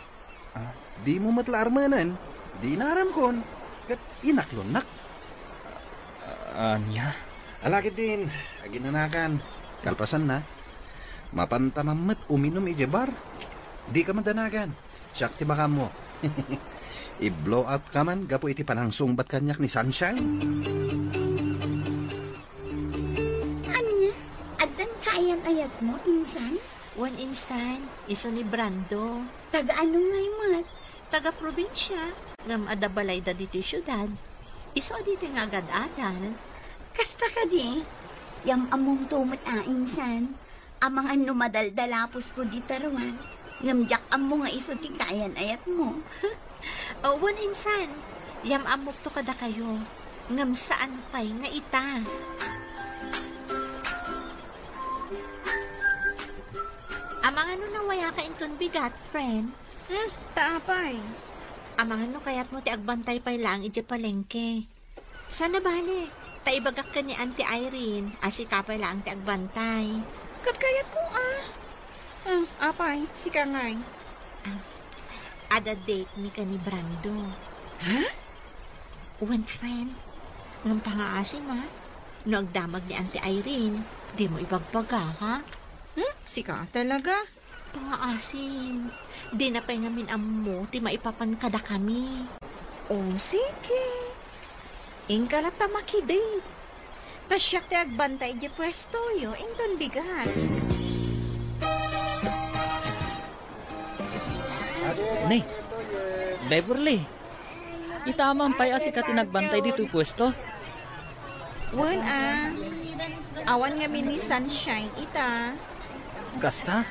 Di mo matlarmanan, di naram kon. Kat inaklonak. Anya? Alakit din, aginanakan. Kalpasan na. Mapantamamat uminom ijebar. Di ka madanagan. Siyak ti baka mo. I-blow out ka man, gapo iti panangsung bat kanyak ni Sunshine. Anya? ayat mo, insan? Wan insan, iso ni Brando. Taga ano ngay mat? Taga-probinsya, ngam adabalay da dito syudad. Iso dito nga agad-adal. Kasta ka di. Yam among tumat insan. Amang ano madaldalapos ko di taruan. Ngamjak amo nga iso ti kayan ayat mo. Wan insan, yam amok to kada kayo. Ngam saan pa'y nga ita. Amang ano nawaya ka inton bigat, friend? Taapay. Amang ano kaya't mo ti agbantay pa'y lang ije palengke. Sana bale, taibagak ka ni Auntie Irene, asikapay lang ti agbantay. Katkayat ko apay, sika ngay. Ada date mi ka ni Brando. Ha? One friend. Ngam pangaasim ha? No agdamag ni Auntie Irene, di mo ibagbaga ha? Sika talaga. Pangaasim. Di na pa'y ngamin amo, ti maipapankada kami. Sige. Ingkalata makidate. Tasyak ti agbantay di pwesto yo, ington bigat. Nay, Beverly. Itamang pa'y asika tinagbantay dito pwesto. Wan awan nga ni Sunshine ita. Kasta,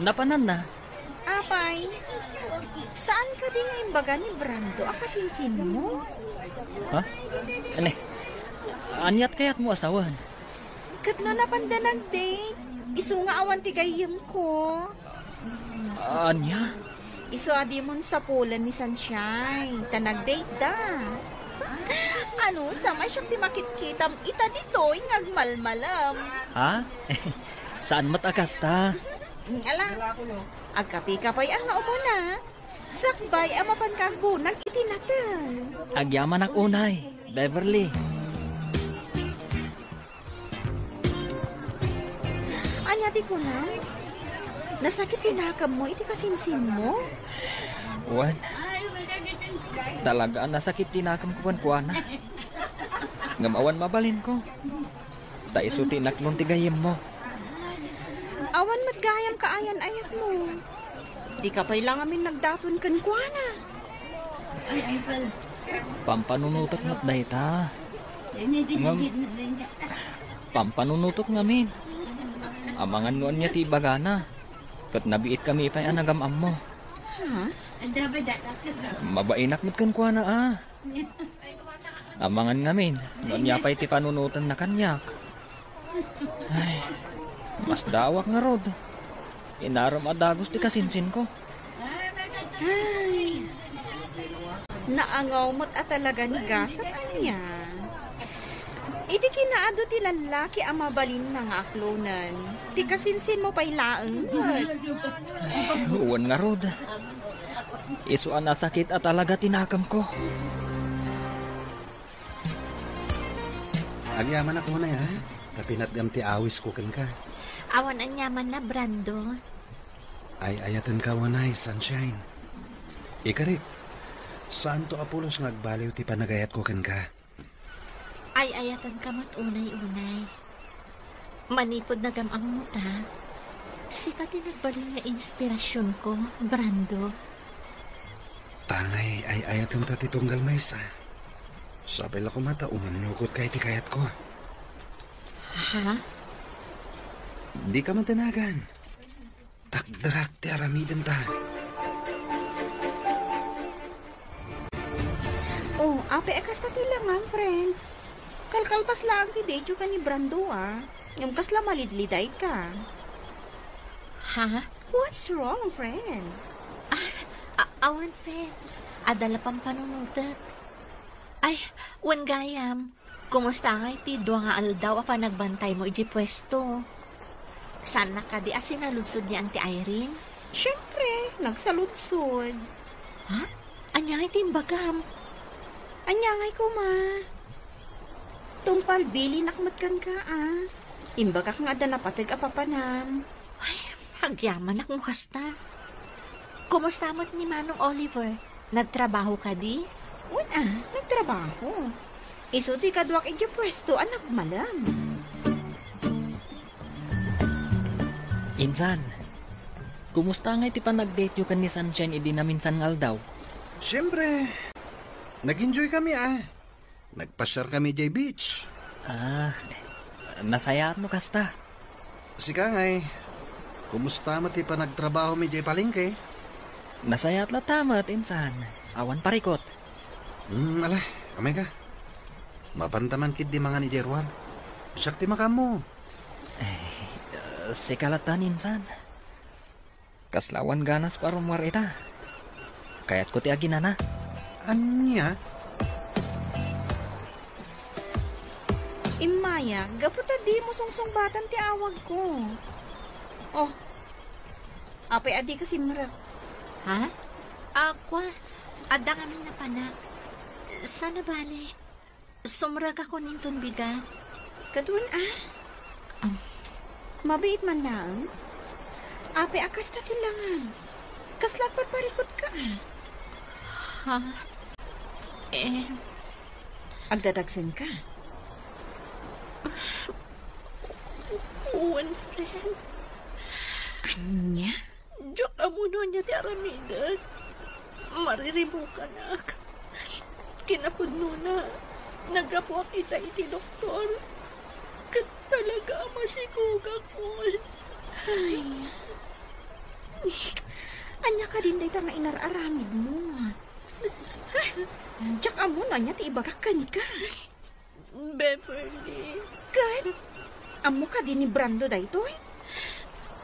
napanan na. Apay, saan ka din nga imbaga ni Brando? Akasinsin mo? Ha? Ane, anyat kayat mo asawan. Katno na panda nag-date. Isu nga awan ti gayem ko. Anya? Isu adi mon sa pulan ni Sunshine. Ta nag-date da. Ano, samay siyang ti makitkitam. Ita dito, ingagmalmalam. Ha? Saan matakasta? Ala, agkapi ka pa'y ang umuna. Sakbay ang mapankagbunan itinatan. Agyaman ang unay, Beverly. Anya di ko na. Nasakit tinakam mo, iti kasinsin mo. Wan. Talaga nasakit tinakam ko kuana. Ngamawan mabalin ko. Taiso tinaklon tigayem mo. Awan matgayam kaayan ayat mo. Di ka pa'y lang amin nagdaton kan kuana. Pampanunutot mo't dahita. Pampanunutot ngamin. Amangan noon niya ti bagana. Kat nabiit kami ipay anagam-am mo. Ha? Mabainak mo't kan kuana Amangan ngamin. Noon niya pa'y ti panunutan na kanyak. Ay, mas dawak nga rod. Inaram adagos ti kasinsin ko. Ay, naangaw mo't talaga ni gasat anya. Iti kinaado ti lalaki ang mabalin na nga aklonan. Ti kasinsin mo pa'y laeng mo't. Uwan nga rod. Isuan na sakit at talaga tinakam ko. Agyaman ako na ya. Tapinat gam ti awis ko kan ka. Awan ang yaman na Brando. Ay ayatan ka wanay, Sunshine. Ikarit, saan to Apolos ngagbaliw ti panagayat ko kan ka? Ay ayatan ka mat unay-unay. Manipod na gamang muta. Sikat nagbalik nga inspirasyon ko, Brando. Tangay ay ayatan ta ti tunggal maysa. Sabi la ko mata umanukot kay ti kayat ko. Ha? Di ka matanagan. Takdarak ti aramiden ta. Oh, ape akas ta tilangan, friend. Kalkalpas lang ti dejo ka ni Brando Yung kasla malidliday ka. Ha? What's wrong, friend? Awan, Fred. Adala pang panunutot. Ay, wan gayam. Kumusta nga iti dua nga aldaw apa nagbantay mo iji pwesto? Sana ka di asinaludsod ni Auntie Irene? Siyempre, nagsaludsod. Ha? Anya iti imbagam? Anyangay ko, ma. Tungpal bili nakmat kan ka, Imbagak nga da napatig apapanam. Ay, hagyaman ak mo kasta. Kumusta mo't ni Manong Oliver? Nagtrabaho ka di? Nagtrabaho. Isuti kadwak iti pwesto, anak malam. Insan, kumusta nga iti panag-date yu kan ni Sunshine idi na minsan ngal daw? Siyempre, nag-enjoy kami Nagpasyar kami jay beach. Nasayat no kasta. Sika ngay, kumusta mo ti panagtrabaho mi jay palengke? Nasayat la tamat, insan. Awan parikot. Ala, kamay ka. Mapantaman kid di mga ni Jerwan. Siyak ti makam mo. Sikalatan, insan. Kaslawan ganas ko arumwar ita. Kaya't ko ti aginana. Anya? Imaya, gaputa di mo sungsungbatan ti awag ko. Oh, apay adi kasi marak. Ha? Aqua, adang amin na panak. Sana bale, sumrag ako ninton bigat. Kadun mabait man lang. Apay akas na tilangan. Kaslat parikot ka. Ha? Agdadagsan ka. One friend. Anya? Diyak amuno niya ti aramidan. Mariribo ka na. Kinapudno na. Nagapuak kita iti doktor. Kat talaga masikuga ko. Ay. Anya ka din day nga inararamid mo. Diyak amo na niya ti ibagakan ka. Beverly. Kahit amo ka din ni Brando day toy.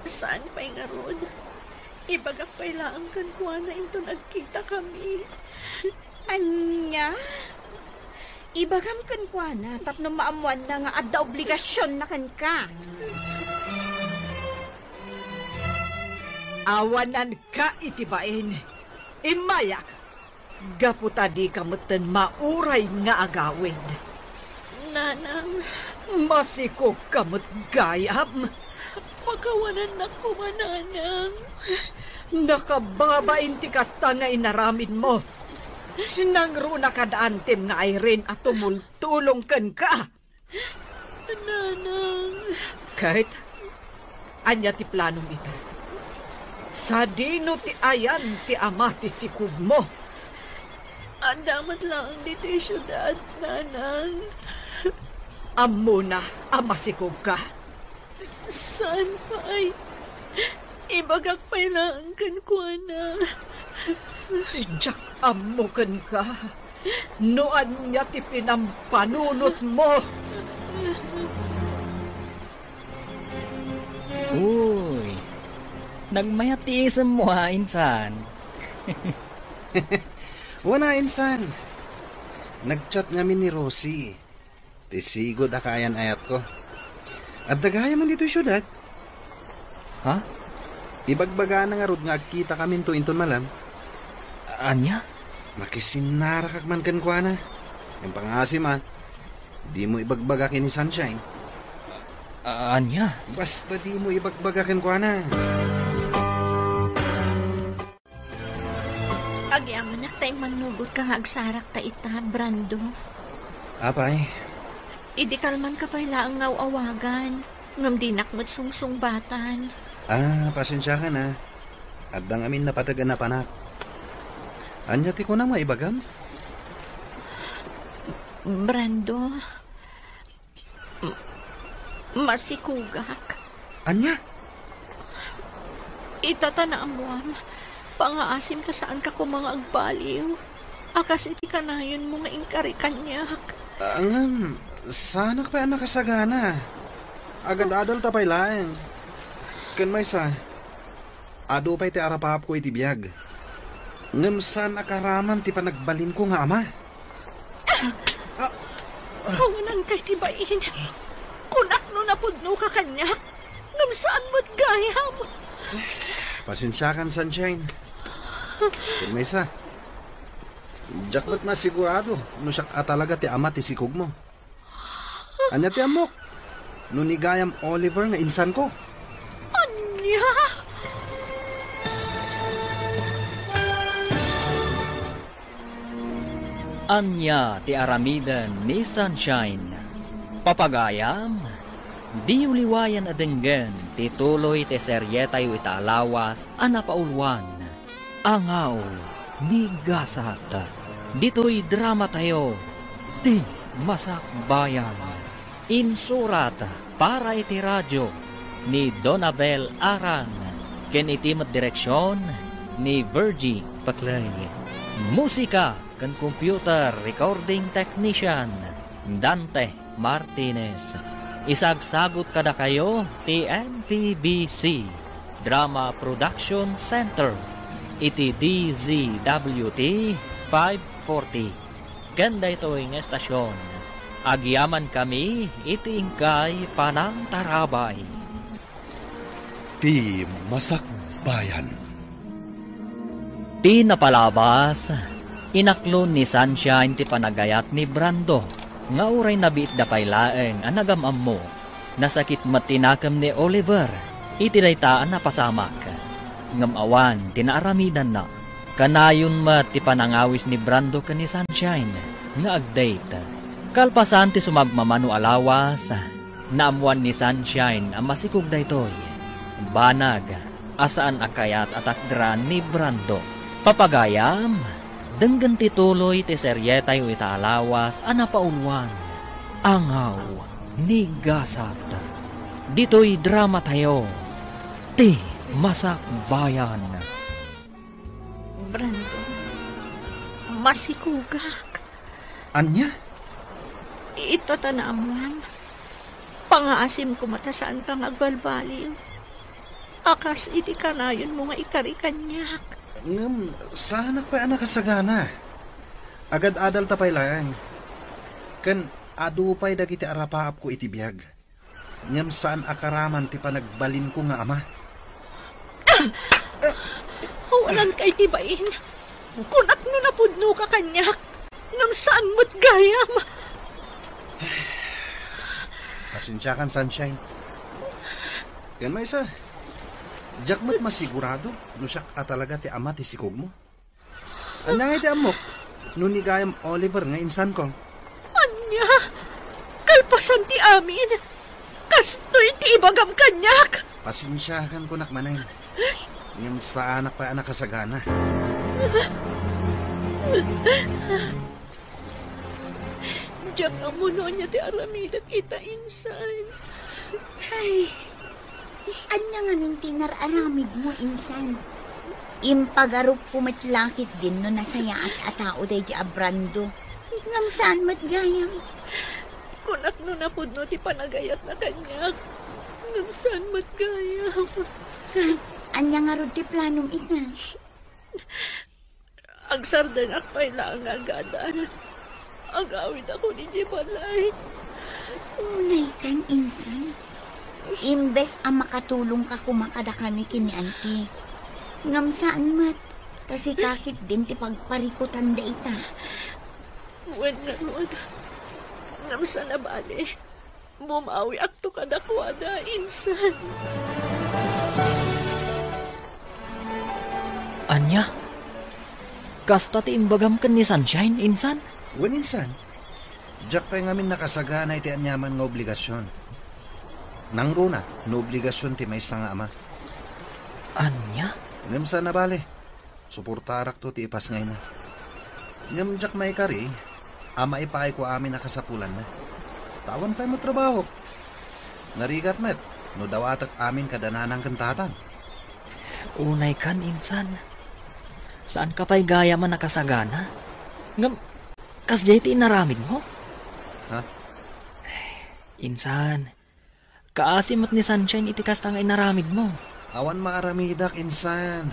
Saan pa'y nga ron? Ibagak pa'y laang kankuha na ito nagkita kami. Anya? Ibagam kan kwa na tapno maamuan na nga adda obligasyon na kan ka. Awanan ka itibain. Imayak. Gaputa di kamutan mauray nga agawid. Nanang, Masikog kamut gayam. pagkawanan na ko mananang. Nakababain ti kasta nga inaramid mo. Nangro na kadaantem nga Irene at tumultulong kan ka. Nanang, Kahit, anya ti planong ito. Sa dino ti ayan ti ama ti sikug mo. andamat lang dito yung syudad, nanang. Amo na, ama sikug ka. Saan pa ay ibagak pa'y laang kankuha na. Diyak amo kan ka. Noan niya ti pinampanunot mo. Uy, nagmayatiism mo insan. Wala, insan. Nagchat ngamin ni Rosie. Tisigod akayan ayat ko. At dagaya man dito yung syudad. Ha? Ibagbaga na nga rod nga agkita kami to inton malam. Anya? Makisinarakak man kan kwa na. Yung pangasim di mo ibagbaga ni Sunshine. Anya? Basta di mo ibagbaga kan kwa na. Agyaman na tayo manugot ka agsarak ta ita, Brando. Apay, Idi kalman ka pa'y laang awagan. Ngam di nakmat sungsungbatan. pasensya ka na. Adang amin napatagan na panak. Anya ti ko na maibagam? Brando, masikugak. Anya? Itatanaan mo pangaasim ka saan ka ko mga agbaliw. Akas iti kanayon mo nga ingkari kanyak. Sana pa nakasagana. Agad-adal tapay lang. Kan may sa, ado pa'y ti arapahap ko iti biyag. Ngamsan akaraman ti panagbalin ko nga ama. Kawanan kay tibain. Kunak no napudno ka kanyak. Ngamsaan mo't gayam. Pasensya kan, Sunshine. Kan may sa, jakbat na sigurado no siya talaga ti ama ti sikog mo. Anya ti amok? No ni gayam Oliver nga insan ko. Anya! Anya ti aramidan ni Sunshine. Papagayam, Di uliwayan adenggan, tituloy te serye tayo itaalawas, anapaulwan. Angaw, ni gasat. Dito'y drama tayo, di masakbayan. Insurat para iti radyo ni Donabel Arang. Ken itimat direksyon ni Virgie Paclay. Musika kan computer recording technician Dante Martinez. Isagsagot kada kayo ti NPBC Drama Production Center iti DZWT 540. Ganda ito yung estasyon. Agyaman kami iti ingkay Panang Tarabay. Ti masakbayan. Ti napalabas, inaklon ni Sunshine ti panagayat ni Brando. Nga uray nabiit da paylaeng anagamam mo. Nasakit matinakam ni Oliver. Itinaytaan na pasamak. Ngamawan, tinaaramidan na. Kanayon mat ti panangawis ni Brando ka ni Sunshine. Nga agdate. Kalpasan ti sumagmamano alawas. Naamuan ni Sunshine ang masikog daytoy. Banag, asaan akayat at akdran ni Brando. Papagayam, denggan tituloy ti serye tayo itaalawas anapaunwan. Angaw, ni gasat. Dito'y drama tayo, ti masakbayan. Brando, masikugak. Anya? Ito tanamuan. Pangaasim ko matasaan ka nga agbalbaliw. Akas iti kanayon mo nga ikarikanyak. Ngam, sana pa anak kasagana. Agad adal tapay lang. Kan adupay dagiti arapaap ko iti biyag. Ngam saan akaraman ti panagbalin ko nga ama. Walang kay tibain. Kunak no napudno ka kanyak. Ngam saan mo't gayam. Pasensya kan, Sunshine. Yan may isa. Diyak mo't masigurado no siya talaga ti ama ti sikog mo. Anay ti amok, no ni gayam Oliver nga insan ko. Anya, kalpasan ti amin. Kastoy ti ibagam kanyak. Pasensya kan ko nakmanay. Ngam sa anak pa anak kasagana. Diyak ang muno niya ti aramida kita insan. Ay, anya nga ning tinararamid mo, insan. Impagarup pumatlakit din no nasaya at atao day di Abrando. Ngam saan matgayam? Kunak no napudno ti panagayat na kanyak. Ngam saan matgayam. Anya nga ro ti planong ina. Agsardan akpay lang agadan. Agawid ako ni Jibalay. Unay kan, insan. Imbes ang makatulong ka kumakada kami kini auntie. Ngam saan mat, kasi kakit din ti pagparikutan da ita. Wen nga ron. Ngam sana bali. Bumawi akto kadakwada, insan. Anya? Kasta ti imbagam kan ni Sunshine, insan? Wan insan. Diyak pa ngamin nakasagana iti anyaman nga obligasyon. Nang runa, no obligasyon ti may nga ama. Anya? Ngam sana bale. Suportarak to ti ipas ngayon na. Ngam diyak may kari, ama ipaay ko amin nakasapulan na. Tawan pa mo trabaho. Narigat met, no dawatak amin kadananang kantatan. Unay kan, insan. Saan ka pa'y gaya man nakasagana? Ngam, kasjay ti inaramid mo? Ha? Insan, kaasimot ni Sunshine iti kasta nga inaramid mo. Awan maaramidak, insan.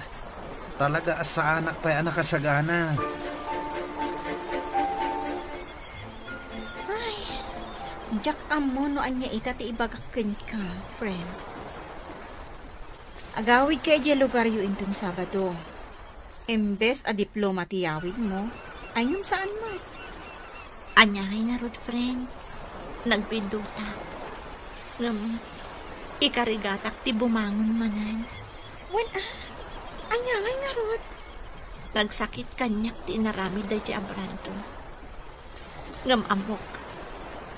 Talaga as sa anak pa'y anak kasagana. Ay, jak amo no anya ita ti ibagakken ka, friend. Agawid kay di lugar yu intong Sabado. Embes a diploma ti yawid mo, ay ngam saan mo? Anyay nga rod, friend. Nagpinduta. Ngam, ikarigatak ti bumangon manan. Wen anyangay nga rod. Nagsakit kanyak ti naramid da ti Abrando. Ngam amok.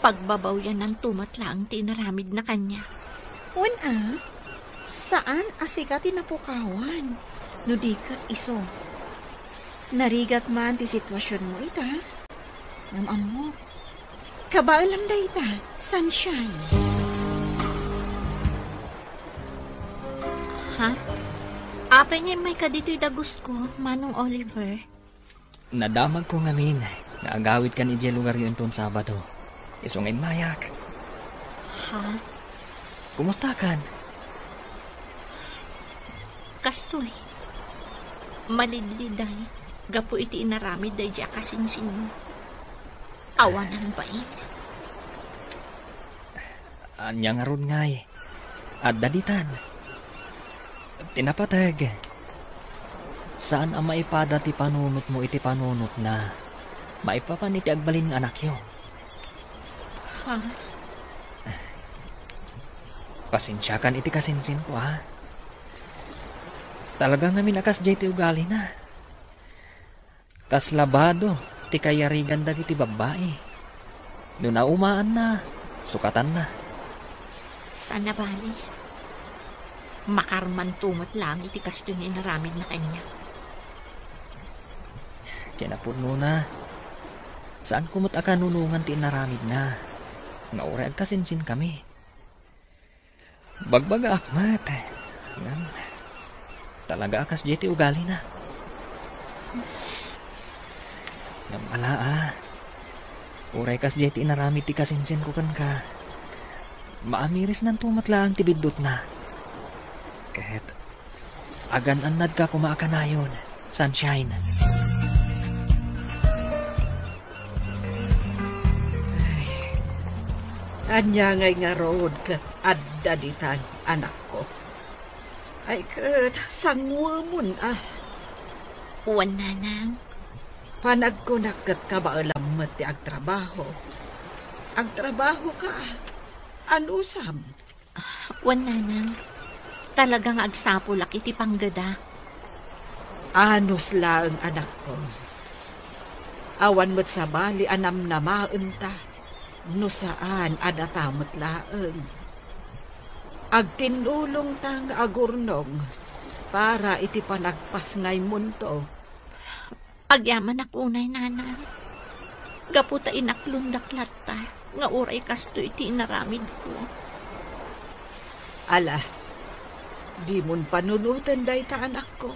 Pagbabaw yan ng tumatlaang tinaramid na kanya. Wan saan asika tinapukawan? No di kat iso. Narigat man ti sitwasyon mo ita. Ngam mo. Kabaalam da ita, sunshine. Ha? Apay nga may kadito'y dagos ko, Manong Oliver. Nadamag ko ngamin na agawid kan ije lugar yun ton Sabado. Isungin mayak. Ha? Kumusta kan? Kastoy. Malidliday. Gapo iti inaramid day diya kasinsin mo. Awanan ba Anya nga ron ngay. At dalitan. Tinapatag. Saan ang maipada ti panunot mo iti panunot na maipapan iti agbalin ng anak yo? Ha? Pasensyakan iti kasinsin ko ha. Talagang namin akas jay ti ugali na. Kas labado ti kayarigan dagi ti babae. Doon na umaan na, sukatan na. Sana bali. Makarman tumot lang iti kasto niya inaramid na kanya. Kinapuno na. Saan kumot akanunungan ti inaramid na? Naure ag kasinsin kami. Bagbaga akmat. Talaga akas jeti ugali na. Ngam ala uray kas jeti inaramid ti kasinsin ko kan ka. Maamiris nan tumatlaang ti bidot na. Kahit agan-anad ka kumaakanayon, sunshine. Anya ngay nga road kat addaditan, anak ko. Ay kat sangwamun Uwan nanang. Panag ko na kat kabaalam ti agtrabaho. Agtrabaho ka. Anusam. Uwan nanang. Talagang agsapulak iti panggada. Anos lang anak ko. Awan mo't sa bali anam na maunta. No saan adatamot laeng. Agtinulong tang agurnong para iti panagpas ngay munto. Agyaman akunay nanang. Gaputa inaklundak ta nga uray kasto iti inaramid ko. Ala, di mon panunutan day ta anak ko.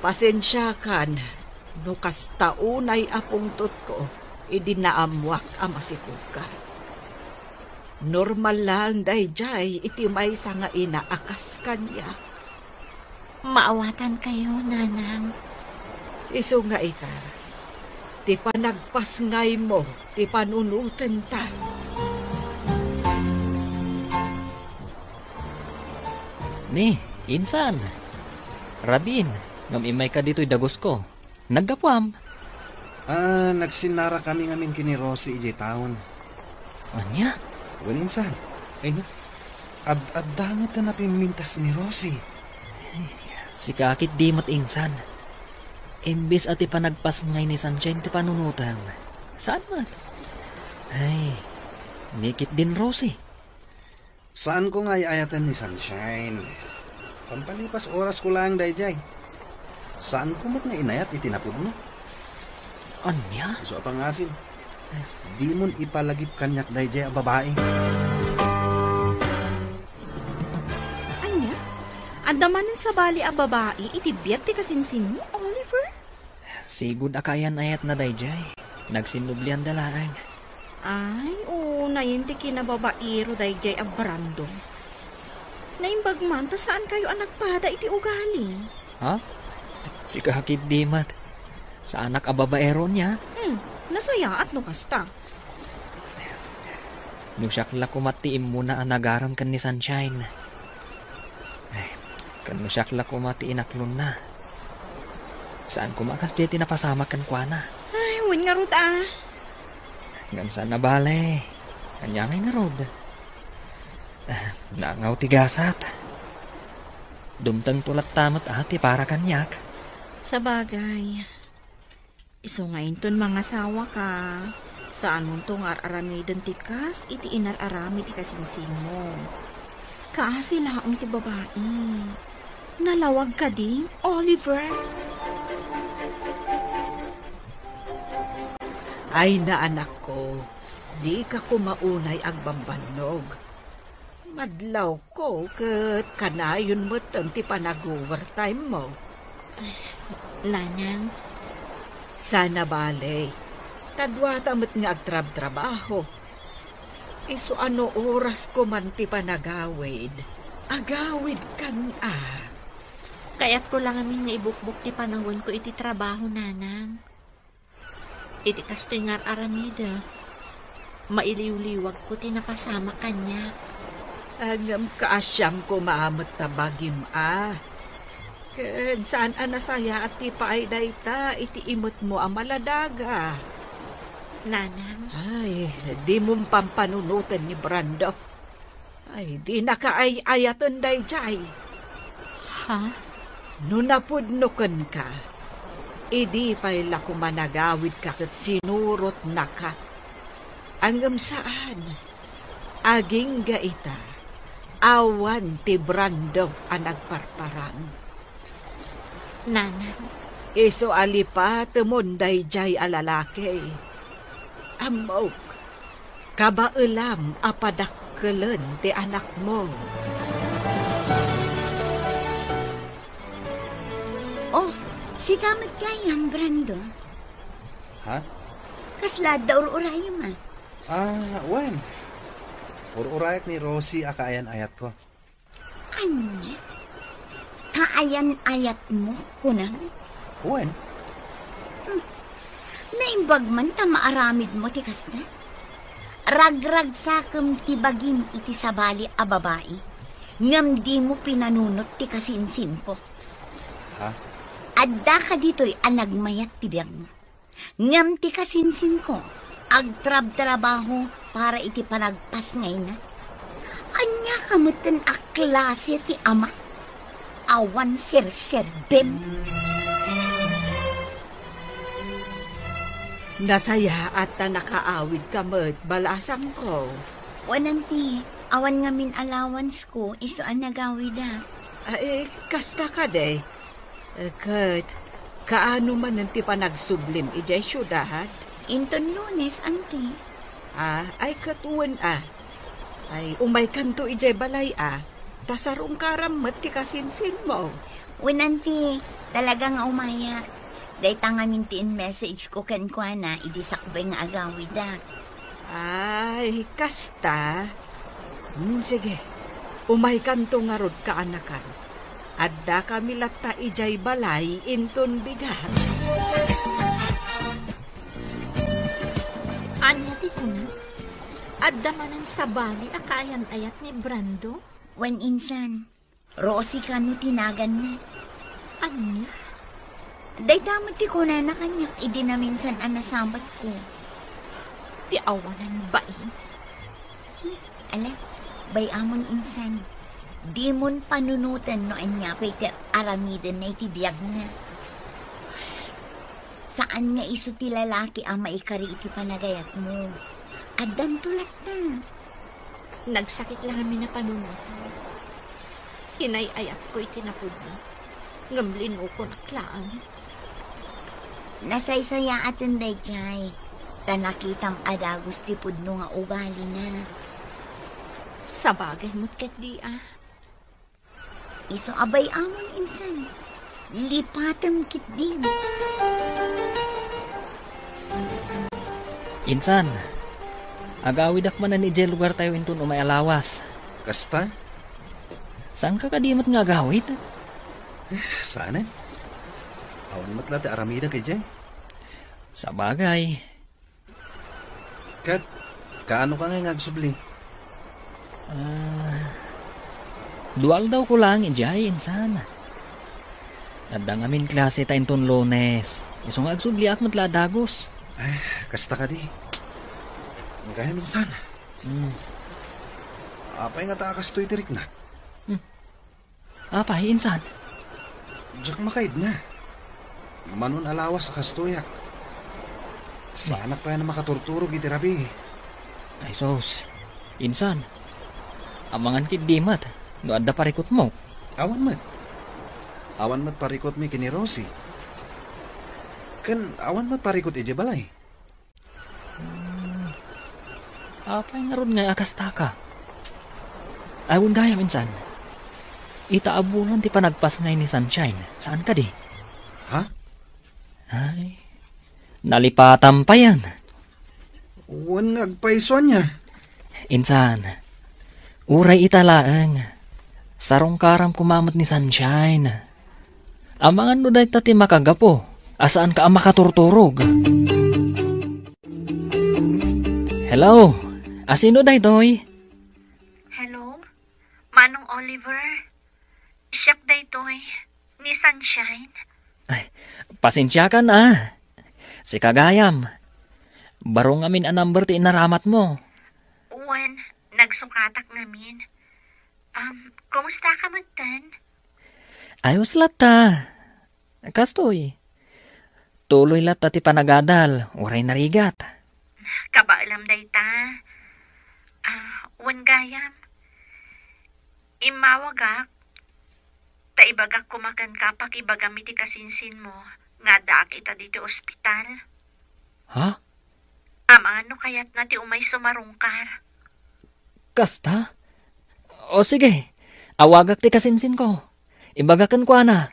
Pasensya kan, no kastaunay apungtot ko, idinaamwak amasikuka. Normal lang day jay, iti may nga inaakas kanya. Maawatan kayo, nanang. Iso nga ita, ti panagpas ngay mo, ti panunutan ta. Ni, insan. Rabin, ngam imay ka dito'y dagos ko. Naggapwam. Nagsinara kami ngamin kini Rosie ije taon. Anya? Walinsan. Ay na. Ad-damit na napimintas ni Rosie. Si kakit dimot insan. Imbis at ipanagpas ngay ni Sunshine ti panunutan. Saan man? Ay, nikit din Rosie. Saan ko nga iayatan ni Sunshine? Pampalipas oras ko lang dayjay. Saan ko mat nga inayat itinapod mo? Anya? So apang asin. Di mon ipalagip kanyak dayjay a babae. Anya? Andamanan sa bali a babae, itibiyat ti kasinsin mo, Oliver? Sigud akayan ayat na dayjay. Nagsinublian dalaang. Ay, nayin ti kinababairo dayjay a Brando. Naimbag man, ta saan kayo ang nagpada iti ugali? Ha? Si kakit dimat. Sa anak a babaero niya. Nasaya at no kasta. Nung siyakla kumatiim muna ang nagaram kan ni Sunshine. Ay, kan siyakla kumati inaklon na. Saan kumakas jeti napasama kan kwa na? Ay, win nga rut Ngam saan na bale. Kanya ngay nga rod. Nangaw tigasat. Dumtang tulat tamat ati para kanyak. Sa bagay. Iso ngayon ton mga sawa ka. Saan mo itong aramidon ti kas, iti inararamid ti kasinsin mo. Kasi laang ti babae. Nalawag ka di, Oliver. Ay na anak ko, di ka kumaunay agbambanog. Madlaw ko, kat kanayon mo ti panag-overtime mo. Nanang, Sana balay, tadwata mo't nga agtrab-trabaho. Iso ano oras ko man ti panagawid, agawid kan kaya't ko lang amin nga ibukbuk ti panahon ko iti trabaho, nanang. Iti kastoy nga aramida. Mailiw-liwag ko ti napasama kanya. Agam kaasyam ko maamot tabagim Ken saan anasaya at ti paay dayta iti imot mo ang maladaga. Nanang, Ay, di mong pampanunutan ni Brando. Ay, di nakaay-ayatan day jay. ha? No napudnukan ka, idi pa'y lako managawid ka kat sinurot na ka. Angam saan? Aging gaita, awan ti Brando ang nagparparang. Nanang, Iso alipa temunday jay alalaki. Amok, kabailam apadakkelan ti anak mo. Oh, si kamat kayang, Brando. Ha? Kaslad da urayo ma. Wen. Ururayak ni Rosie akaayan-ayat ko. Anya? Kaayan-ayat mo, kunang? Wen? Naimbag man ta maaramid mo ti kasna. Ragrag sakam ti bagim iti sabali a babae. Ngam di mo pinanunot ti kasinsin ko. Ha? Adda ka dito'y anagmayat ti biyag mo. Ngam ti kasinsin ko, agtrab-trabaho para iti panagpas ngay na. Anya kamutan a klase ti ama. Awan ser-serbem. Nasaya at nakaawid ka mo't balasang ko. Wananti, awan nga min allowance ko, iso ang nagawid da. Kasta ka day. Kat, kaano man nanti pa nagsublim ijay syudad? Inton Lunes, anti. Ay katuwan Ay umay kanto ijay balay tasarong karamat ti kasinsin mo. Wananti, talaga nga umaya. Day tanga mintiin message ko kan kwa na, idisakbay nga agawid da. Ay, kasta. Sige, umay kanto nga rod ka anakan. Adda kami latta ijay balay inton bigat. anya ti kuna? Adda manan sabali akayan-ayat ni Brando? Wan insan, Rosie ka no tinagan na. Anya? Day damat ti ko na kanya, idinaminsan ang nasambat ko. Ti awanan ba Ala, bay amon insan. Di mon panunutan no anya Peter aramidan na itibiyag na. Saan nga iso ti lalaki ang maikari iti panagayat mo? Adan tulat na. Nagsakit lang kami na panunutan. Hinayayat ko itinapod na. Ngamlin mo ko naklaan. Nasaysaya atin day jay. Tanakitam adagos ti pudno nga ugali na. Sa bagay mo't kat di Iso abay amon insan. Lipatam kit din. Insan, agawid akmanan ni Jel lugar tayo intun umay alawas. Kasta? Saan ka kadimot nga agawid? Sana? Awan matla ti aramida kay Jay. Sa bagay. Kat, kaano ka nga nagsubli? Dual daw ko lang, ijay, insan. Nadang amin klase ta intun Lunes. Iso nga agsubli ak matla dagos. Ay, kasta ka di. Magkaya minsan. Apay nga takas to'y tirik na. Apay, insan. Diyak makaid na. Manon alawas sa kastoyak. Sanak pa yan na makaturturog iti rabi. Ay sos, insan. Amangan kidimat, no adda parikot mo. Awan mat. Awan mat parikot mi kini Rosie. Kan awan mat parikot iti balay. Apay nga ron nga akas taka. Ayun gaya minsan. Itaabulan ti panagpas ngay ni Sunshine. Saan ka di? Ha? Ay, nalipatan pa yan. Uwan ngagpaison niya. Insan, uray italaang. Sarong karam kumamot ni Sunshine. Amangan no dahi tati makagapo. Asaan ka ang makaturturog? Hello? Asino dahi doy? Hello? Manong Oliver? Siyak day toy. Ni Sunshine? Pasensya ka na. Si Kagayam. Barong amin ang number ti inaramat mo. Uwan, nagsukatak ngamin. Kumusta ka magtan? Ayos lata. Kastoy. Tuloy lata ti panagadal. Uray narigat. Kabaalam day ta. Uwan gayam. Imawagak. Taibagak kumakan ka pakibagam iti kasinsin mo. Nga daak ita dito ospital. Ha? Ano kaya't na ti umay sumarungkar? Kasta? O sige. Awagak ti kasinsin ko. Ibagakan ko na.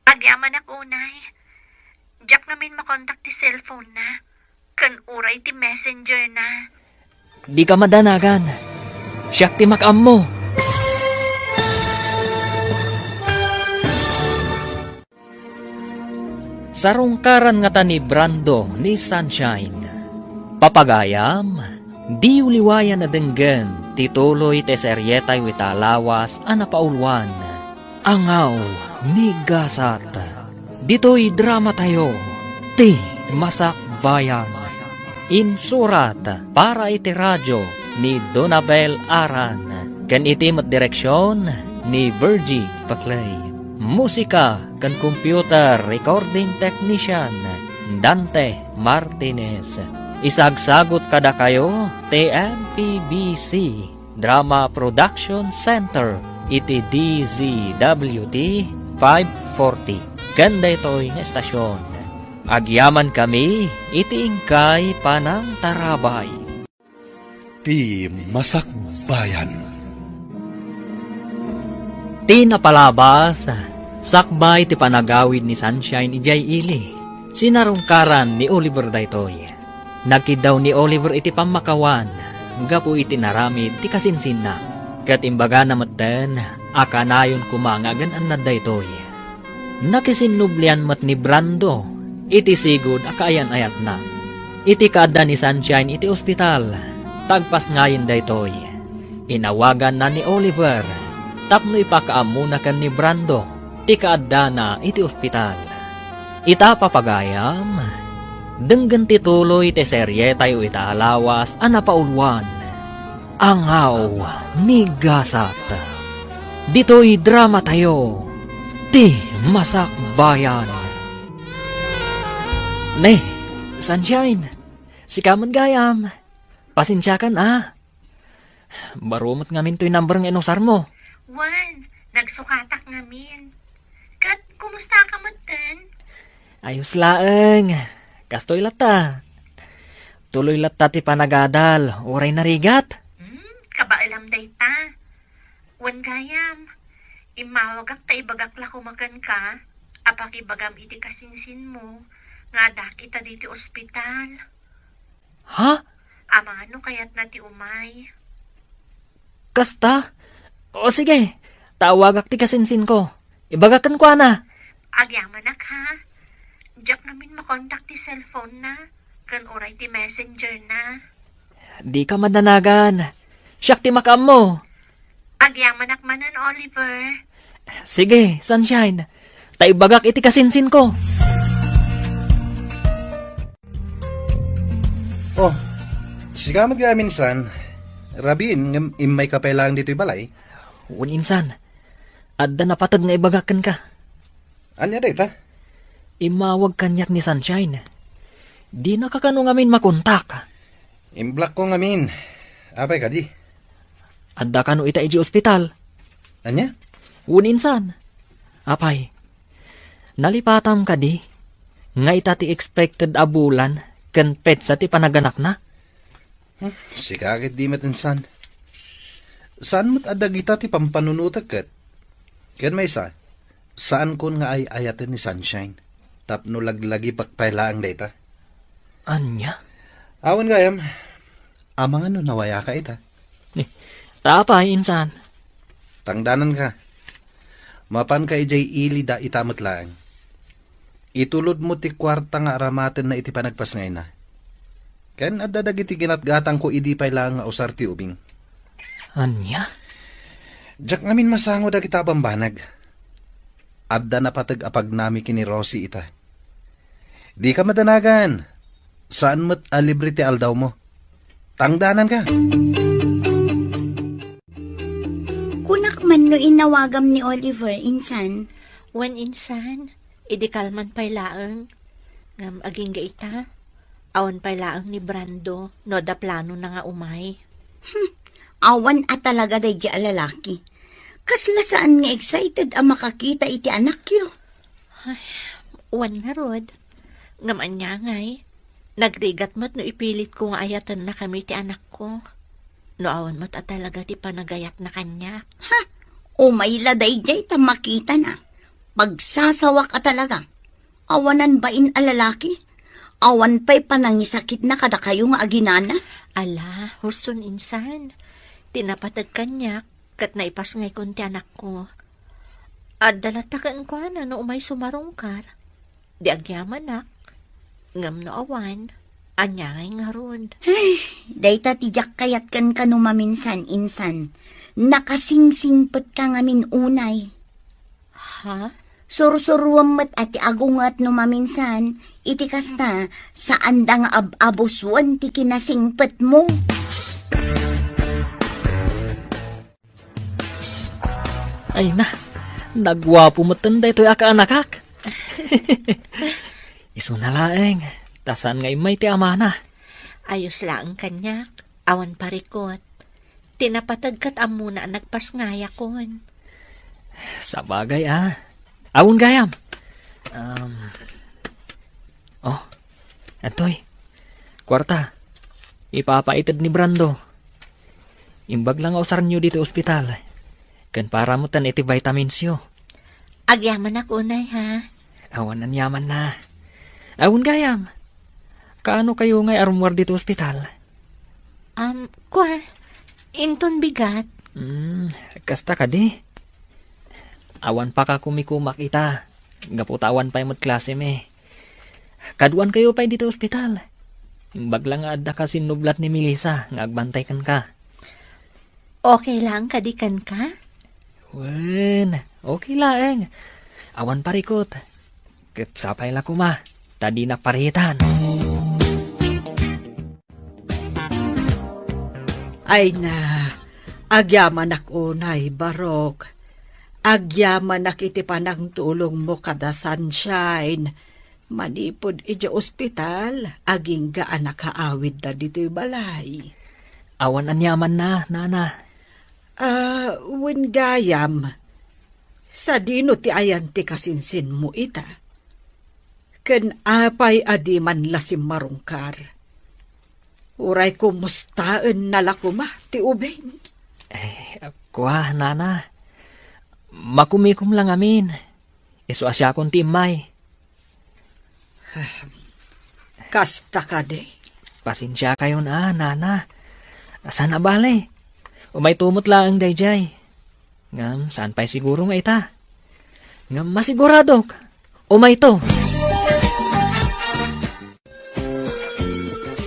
Agyaman ako unay. Diyak namin makontak ti cellphone na. Kan uray ti messenger na. Di ka madanagan. Siyak ti makam mo. Sarungkaran nga ta ni Brando ni Sunshine. Papagayam, di uliwayan na denggen, tituloy te seryetay witalawas anapaulwan. Angaw ni Gasat. Dito'y drama tayo, ti Masakbayan. Insurat para iti radyo ni Donabel Aran. Kan iti direksyon ni Virgie Paclay. Musika kan computer recording technician Dante Martinez. Isagsagot kada kayo TMPBC Drama Production Center iti DZWT 540. Ganda ito'y estasyon. Agyaman kami iti ingkay panang tarabay. Ti Masakbayan. Ti napalabas, sakbay ti panagawid ni Sunshine ijay ili. Sinarungkaran ni Oliver daytoy. Nagkidaw ni Oliver iti pamakawan, gapu iti naramid ti kasinsin na. Katimbaga na maten, akanayon kumangagan an na daytoy. Nakisinublian mat ni Brando, iti sigud akaayan-ayat na. Iti kada ni Sunshine iti ospital, tagpas ngayon daytoy. Inawagan na ni Oliver, tapno ipakaamuna kan ni Brando, ti kaadda na iti ospital. Ita papagayam, denggan tituloy ti serye tayo itaalawas anapaulwan. Angaw ni Gasat. Dito'y drama tayo, ti Masakbayan. Ne, Sunshine, si Kaman Gayam, pasensya kan Barumot ngamin to'y number ng inusar mo. Juan, nagsukatak ngamin. Kat, kumusta ka matan? Ayos laeng. Kastoy lata. Tuloy lata ti panagadal. Uray narigat. Kabaalam day ta. Wan gayam. Imawagak ta ibagak la kumagan ka. Apakibagam iti kasinsin mo. Nga dakita diti ospital. Ha? Amano kayat na ti umay. Kasta? O sige, tawagak ti kasinsin ko. Ibagakan ko na. Agyamanak ha. Diyak namin makontak ti cellphone na. Kan oray ti messenger na. Di ka madanagan. Siyak ti makam mo. Agyamanak manan, Oliver. Sige, Sunshine. Taibagak iti kasinsin ko. Oh, siga magyaminsan. Rabin, imay kapay lang dito'y balay. Insan, adda napatag nga ibagakan ka. Anya dita? Imawag kanyak ni Sunshine. Di na kakano ngamin makontak. Imblock ko ngamin. Apay ka di? Adda kano ita iji ospital. Anya? Uninsan. Apay. Nalipatam ka di. Nga ita ti expected abulan. Ken petsa ti panaganak na. Sikakit di matinsan. Saan mo't adag ita ti pampanunutag kat? Ken may sa, saan kon nga ay ayatin ni Sunshine? Tapno laglagi pagpailaang data. Anya? Awan gayam, amang ano nawaya ka ita? Tapay, insan. Tangdanan ka. Mapan ka ijay ili da itamot lang. Itulod mo ti kwarta nga aramaten na iti panagpas ngay na. Ken adadag iti ginatgatang ko idi pay lang nga usar ti ubing. Anya? Jak ngamin masango da kita bambanag. Adda na patag apag nami kini Rosie ita. Di ka madanagan. Saan mo't alibre ti aldaw mo? Tangdanan ka. Kunak man no inawagam ni Oliver, insan. Wen insan, idi kalman pay laeng. Ngam aging gaita. Awan pay laeng ni Brando, no da plano na nga umay. Awan at talaga day di alalaki. Kasla saan nga excited ang makakita iti anak yo. Wan nga rod. Ngam anya ngay. Nagrigat mo't no ipilit ko nga ayatan na kami ti anak ko. No awan mo't at talaga ti panagayat na kanya. Umayla day jay ta makita na. Pagsasawak ka talaga. Awanan ba in alalaki? Awan pa'y panangisakit na kada kayo nga aginana? Ala, huson insan. Tinapatag kanya, kat naipas ngay kunti anak ko. At dalatakan ko na no umay sumarungkar. Di agyaman nak. Ngam no awan, anyangay nga ron. Day ta tijak kayat kan kano maminsan, insan. Nakasingsingpet ka ngamin unay. Ha? Sursuruam mat ati agungat no maminsan, iti kasta saan da nga abuswan ti kinasingpet mo. Ay na, nagwapo mo tanda ito'y aka-anakak. Iso na laeng, tasan nga imay ti amana. Ayos lang kanyak, awan parikot. Tinapatagkat amuna ang nagpasngaya kon. Sa bagay awon gayam. Atoy, kwarta, ipapaitid ni Brando. Imbag lang usar nyo dito ospital. Kan para mo tan iti vitamins yo. Agyaman ako unay ha. Awan nan yaman na. Awon gayam. Kaano kayo ngay arumwar dito ospital? Inton bigat. Kasta ka di. Awan pa ka kumikumak ita. Gaputawan pa yung klase me. Kaduan kayo pa dito ospital. Imbag lang adda ka sinublat ni Melissa. Ngagbantay kan ka. Okay lang kadikan ka? Wen, okay lang. Awan parikot. Ketsapay la kuma. Tadi na paritan. Ay na, agyaman ak unay, Barok. Agyaman ak iti panang tulong mo kada Sunshine. Manipod iti ospital, aging gaan nakaawid na dito'y balay. Awan anyaman na, nana. Wen gayam, sa dino ti ayan ti kasinsin mo ita. Ken apay adiman lasim marungkar. Uray kumustaan nalakuma ti ubing. Kuha, nana. Makumikum lang amin. Iso asya kong timay. Kasta ka de. Pasensya kayo na, nana. Sana bale. Umay tumot lang ang dayjay. Ngam, saan pa'y siguro nga ita? Ngam, masiguradok. Umay to.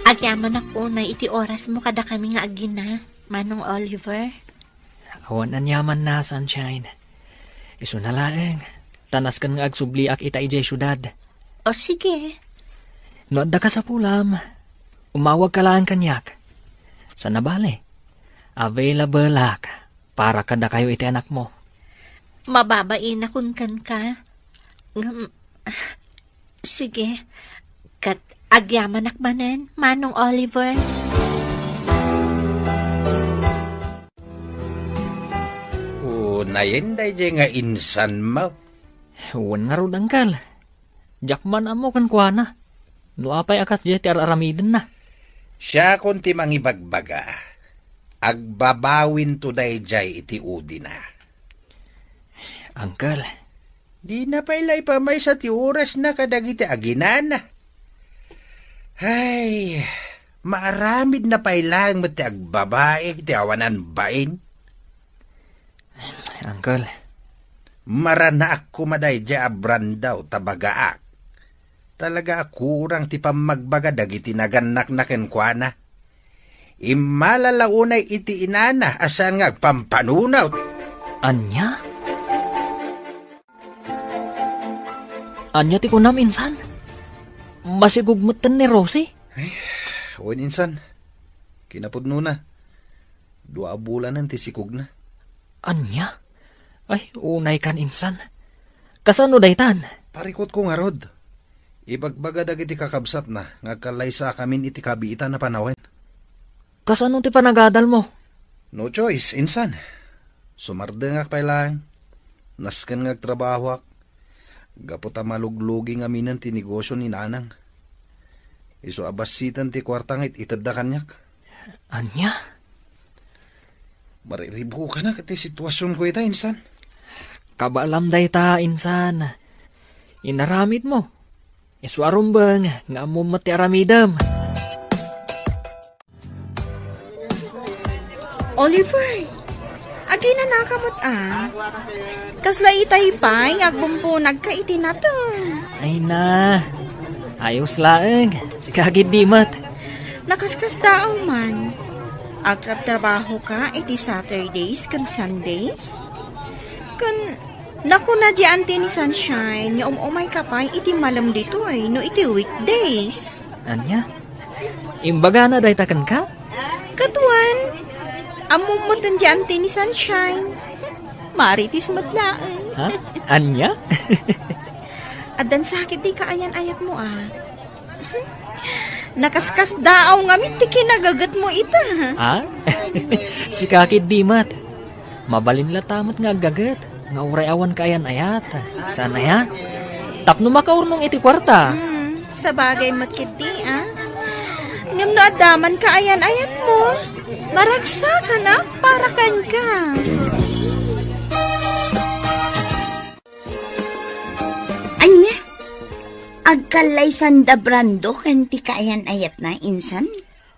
Agyaman ako na iti oras mo kada kami nga agina, Manong Oliver. Awan anyaman na, Sunshine. Iso na laeng. Tanas kan nga agsubliak ita ijay syudad. O sige. No adda ka sa pulam. Umawag ka lang kanyak. Sa nabale. Available lak para kada kayo iti anak mo. Mababain akon kan ka. Sige. Kat Agyaman akmanen, Manong Oliver. Unayin day nga insan mo. Wan nga rod, angkal. Jakman amo kan kuana. No apay akas di ti aramiden na. Siya kon ti mangibagbaga. Agbabawin to day jay iti udi na. Angkal, Di na pailay pa may sa ti oras na kadagiti aginana. Ay, maaramid na pailang mati agbabae ti awanan bain. angkal, Maranaak kumaday di abran daw tabagaak. Talaga akurang ti pamagbaga dagiti naganak na kenkwana. Imalalaunay iti inana asan nga agpampanunaw. anya? Anya ti kunam insan? Masigugmutan ni Rosie? Uwan insan, kinapudno na. 2 bulanan ti sikog na. Anya? Ay, unay kan insan. Kasano daytan? Parikot ko nga rod. Ibagbaga dagiti kakabsat na, ngagkalay sa kamin iti kabiitan na panawen. Kasano ti panagadal mo? No choice, insan. Sumardengak pa lang. Nasken ngagtrabahwak. Gaputa maluglugi nga minan ti negosyo ni nanang. Iso abasitan ti kwartangit itadda kanyak. Anya? Mariribo ka na kati sitwasyon ko ita, insan. Kabalam dayta, insan. Inaramid mo. Iswarumbang nga mo mati aramidam. Oliver, agi na nakamot Kasla itay pa'y agbumpunag ka iti na to. Ay na. Ayos laeng. Si kagid dimat. Nakaskas tao man. Agrab trabaho ka iti Saturdays kan Sundays. Kan naku na di ante ni Sunshine nga umay ka pa iti malam dito no iti weekdays. Anya? Imbaga na daytakan ka? Katuan, amumutan di ante ni Sunshine. Maritis matlaan. Ha? Anya? Adan sakit di kaayan-ayat mo Nakaskas daaw nga ti kinagagat mo ita. Ha? Si kakid dimat. Mabalin la tamat nga gagat. Nga uray awan kayan ayat. Sana ya? Tapno makaurnong iti kwarta. Sa bagay matkiti Ngam no adaman kaayan-ayat mo. Maragsa ka na para kan ka. Anya? Agkalay sanda brando kan ti kaayan ayat na insan?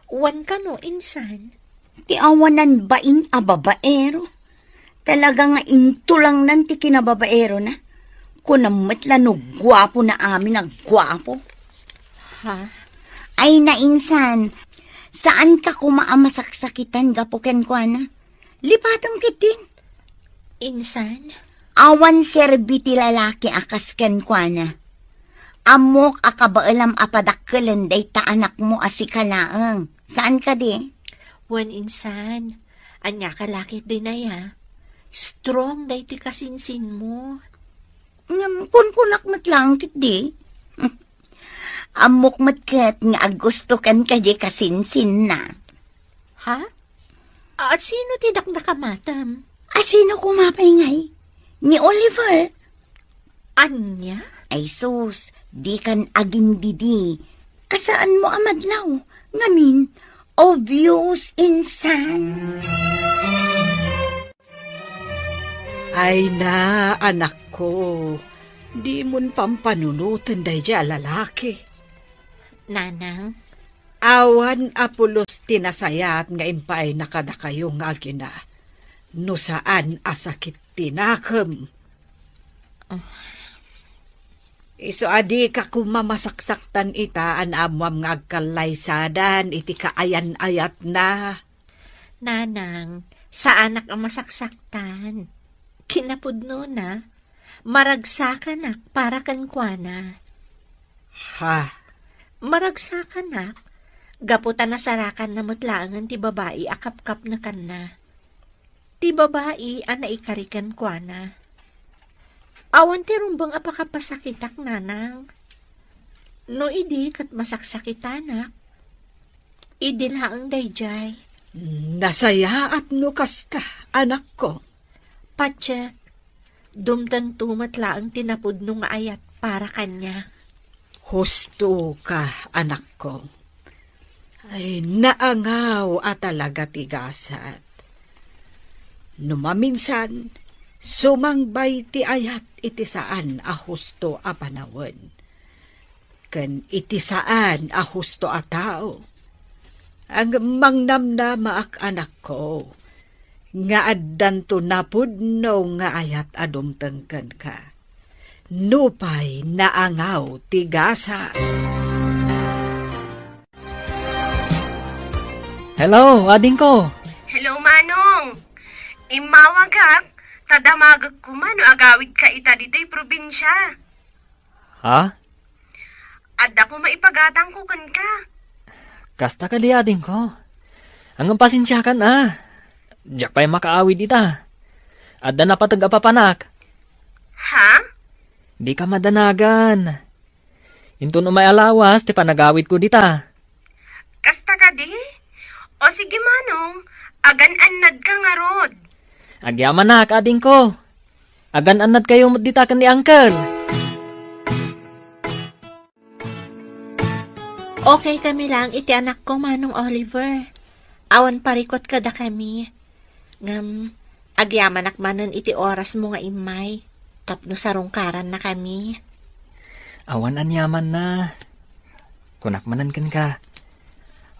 Wan ka no, insan. Ti awanan bain a babaero. Talaga nga intulang nan ti kinababaero na. Kunamatla no gwapo na amin gwapo. Ha? Ay na insan, saan ka kumaamasak-sakitan gapuken ko na? Lipatang kitin. Insan? Awan serbiti lalaki akasken ko na. Amok akabaalam apadakkelan day ta anak mo asikalaang. Saan ka di? Wan insan. Anya ka lakit din na ya. Strong day ti kasinsin mo. Kunkunak matlangkit di. Amok matkat nga agusto kan ka di kasinsin na. Ha? At sino ti dakdakamatam? Sino kumapay ngay? Ni Oliver. Anya? Ay sus, di kan aging didi. Kasaan mo amadlaw? Ngamin, obvious insan. Ay na, anak ko. Di mon pampanunutan day dya lalaki. Nanang? Awan apulos tinasayat nga impay nakada kayo nga gina. No saan asakit tinakam. Iso adi ka kumamasaksakan ita an amwam nga agkalaysadan iti kaayan-ayat na. Nanang, sa anak ang masaksaktan. Kinapudno na, maragsakan para kan kuana. Ha? Maragsakan gaputan na sarakan na mutlaangan ti babae akap-kap na kan na. Ti babae ana ikarikan kuana. Awan ti rumbang apakapasakitak nanang. No idi kat masaksakit anak. Idi laang dayjay. Nasaya at no kasta, anak ko. Patya, dumdan tumat laang tinapod nung ayat para kanya. Husto ka, anak ko. Ay, naangaw at talaga tigasat. Numaminsan, sumangbay ti ayat iti saan a husto a panawon. Ken iti saan a husto a tao. Ang mangnamnama ak anak ko, nga addan to napudno nga ayat adumtengken ka. Nupay naangaw tigasat. Hello, ading ko. Hello, Manong. Imawagak, tadamagag ko man o agawid ka ita dito'y probinsya. Ha? Adda ko maipagatang ko kan ka. Kasta ka di ading ko. Ang pasensya kan Diyak pa'y makaawid ita. Adda na patag-apapanak. Ha? Di ka madanagan. Into no may alawas, ti panagawid ko dita. Kasta ka di? O sige, Manong, agan-anad ka nga rod. Agyaman na, kading ko. Agan-anad kayo dita kan ni Uncle. Okay kami lang, iti anak ko, Manong Oliver. Awan parikot kada kami. Agyaman akmanan iti oras mo nga imay. Tapno sarungkaran na kami. Awan anyaman na. Kunakmanan kan ka.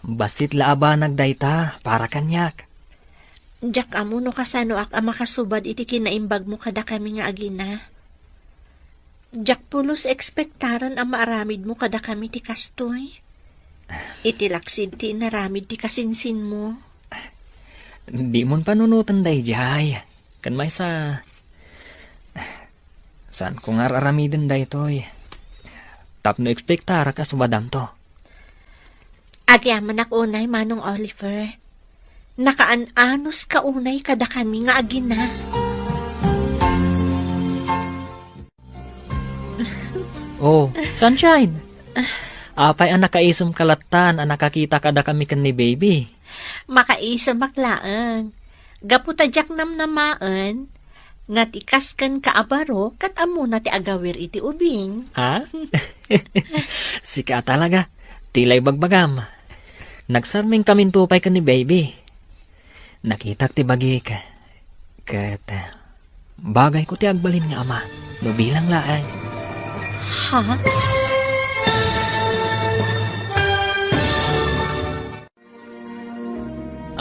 Basit laaba nagdayta para kanyak. Diyak amo no kasano ak makasubad iti kinaimbag mo kada kami nga agina. Diyak pulos ekspektaran ang maaramid mo kada kami ti kastoy. Iti laksid ti naramid ti kasinsin mo. Di mon panunutan dayjay. Kan may sa... Saan ko nga raramidin daytoy? Tapno ekspektara ka subadam to. Agyaman ak unay, Manong Oliver. Nakaanos ka unay kada kami nga agina. Oh, Sunshine. Apay ang nakaisum kalatan ang nakakita kada kami kan ni baby. Makaisa maklaan. Gaputadyak namnamaan, nga tikas kan kaabaro, kat amo na ti agawir iti ubing. Ha? Sika talaga. Tilay bagbagam. Nagsarming kaming tupay kan ni baby. Nakitak ti bagik. Kat bagay ko ti agbalin nga ama. No bilang laang. Ha?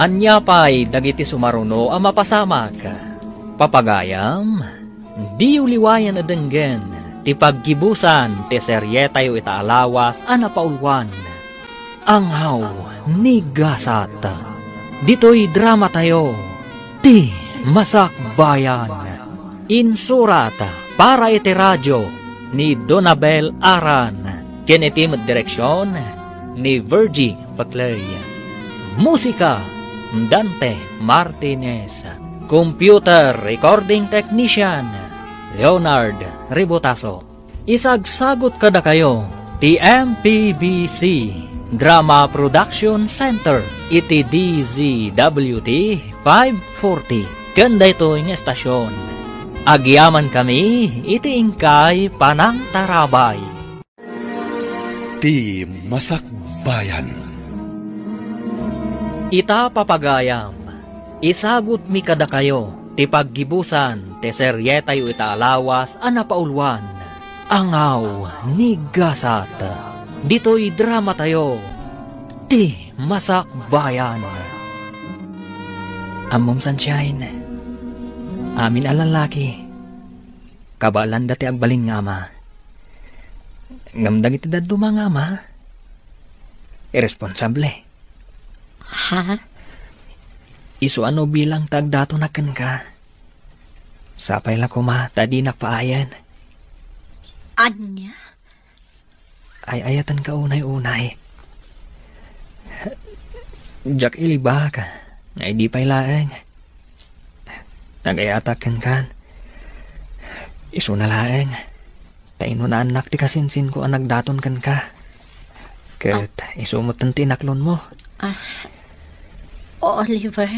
Anya pa'y dagiti sumaruno ang mapasamak. Papagayam, di uliwayan na denggen, ti paggibusan, ti serye tayo itaalawas, anapaulwan. Anghaw, ni gasat, dito'y drama tayo, ti masakbayan. Insurat, para iti radyo, ni Donabel Aran, kinetim direksyon, ni Virgie Paclay. Musika, Dante Martinez. Computer Recording Technician Leonard Ribotaso. Isagsagot kada kayo ti MPBC Drama Production Center iti DZWT 540 kanda ito yung estasyon. Agyaman kami iti ingkay panang tarabay. Ti Masakbayan. Ita papagayam, isagot mi kada kayo, ti paggibusan, ti serye tayo itaalawas, anapaulwan. Angaw, ni gasat, dito'y drama tayo, ti masakbayan. Amom Sunshine, amin alalaki, kabalan dati agbalin nga ama. Ngamdag iti daduma nga ama, irresponsable. Ha? Isu ano bilang tagdato na kan ka. Sapay la kuma, tadi nakpaayan. Anya? Ay ayatan ka unay-unay. Jack iliba ka, ngay di pa'y laeng. Nagayatakan kan. Isu na laeng. Taino na anak ti kasinsin ko ang nagdaton kan ka. Kat isumot ang tinaklon mo. Oliver,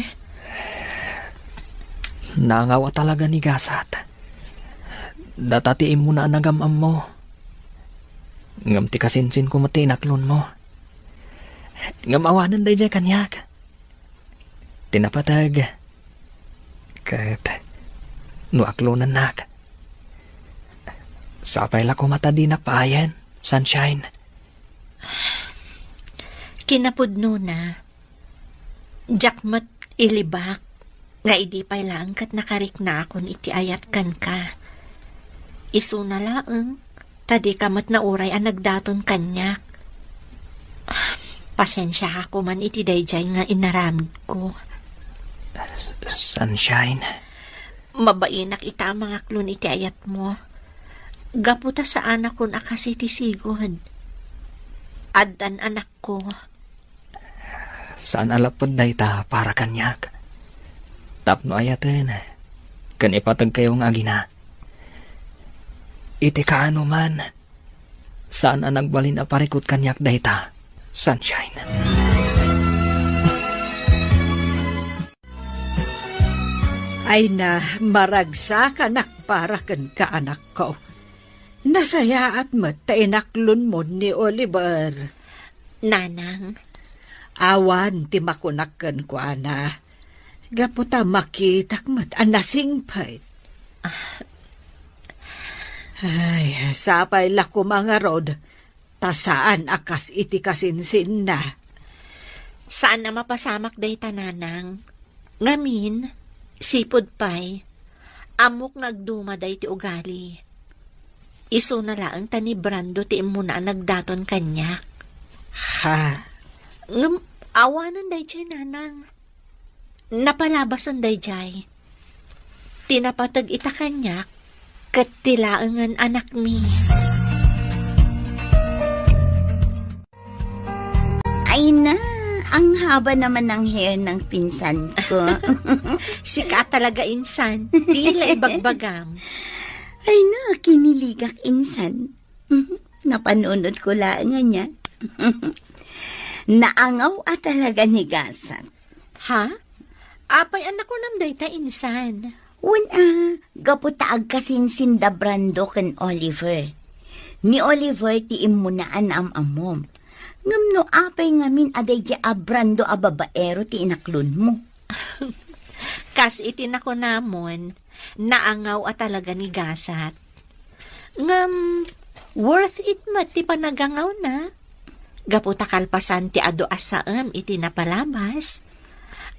Nangawa talaga ni Gasat. Datatiin mo na ang nagamam mo. Ngam ti kasinsin ko matinaklon mo. Ngam awanan day dyan kanyak. Tinapatag. Kat nuaklonan nak. Sapay la ko matadinak paayan, Sunshine. kinapudno na. Jakmat ilibak, nga idi pay lang kat nakarik na akon iti ayat kan ka. Isu na laeng, tadi kamat na uray ang nagdaton kanyak. Pasensya ako man iti dayjay nga inaramid ko. Sunshine. Mabainak ita mga klon iti ayat mo. Gaputa sa anak kon akas iti sigod. Addan anak ko. Saan alapod na ita para kanyak? Tapno ayaten. Kan ipatag kayong agina. Iti kaano man. Saan ang nagbalin a parikot kanyak da ita? Sunshine. Ay na, maragsa ka nak para kan ka anak ko. Nasaya at matinaklon mo ni Oliver. Nanang, Awan ti makunakan ko ana. Gaputa makitak mat anasingpay. Ay, sapay la ko mga rod. Tasaan akas iti kasinsin na. saan na mapasamak day tananang? Ngamin, sipod pay, amok nagduma day ti ugali. Isu na laang tani Brando ti imuna nagdaton kanyak. Ha? Awanan day jay nanang. Napalabasan day jay. Tinapatag ita kanyak, kat tilaangan anak mi. Ay na, ang haba naman ng hair ng pinsan ko. Sika talaga insan, tila ibagbagam. Ay na, kiniligak insan. Napanunod ko lang niya. Naangaw at talaga ni Gasat. Ha? Apay anak ko nam day ta insan. Una, gaputaag kasinsin da Brando ken Oliver. Ni Oliver ti imunaan amom. Ngam no apay ngamin aday di Brando a babaero ti inaklon mo. Kas itin ako namon, naangaw at talaga ni Gasat. Ngam, worth it mat ti panagangaw na. Gaputa kalpasan ti ado asaam iti napalabas.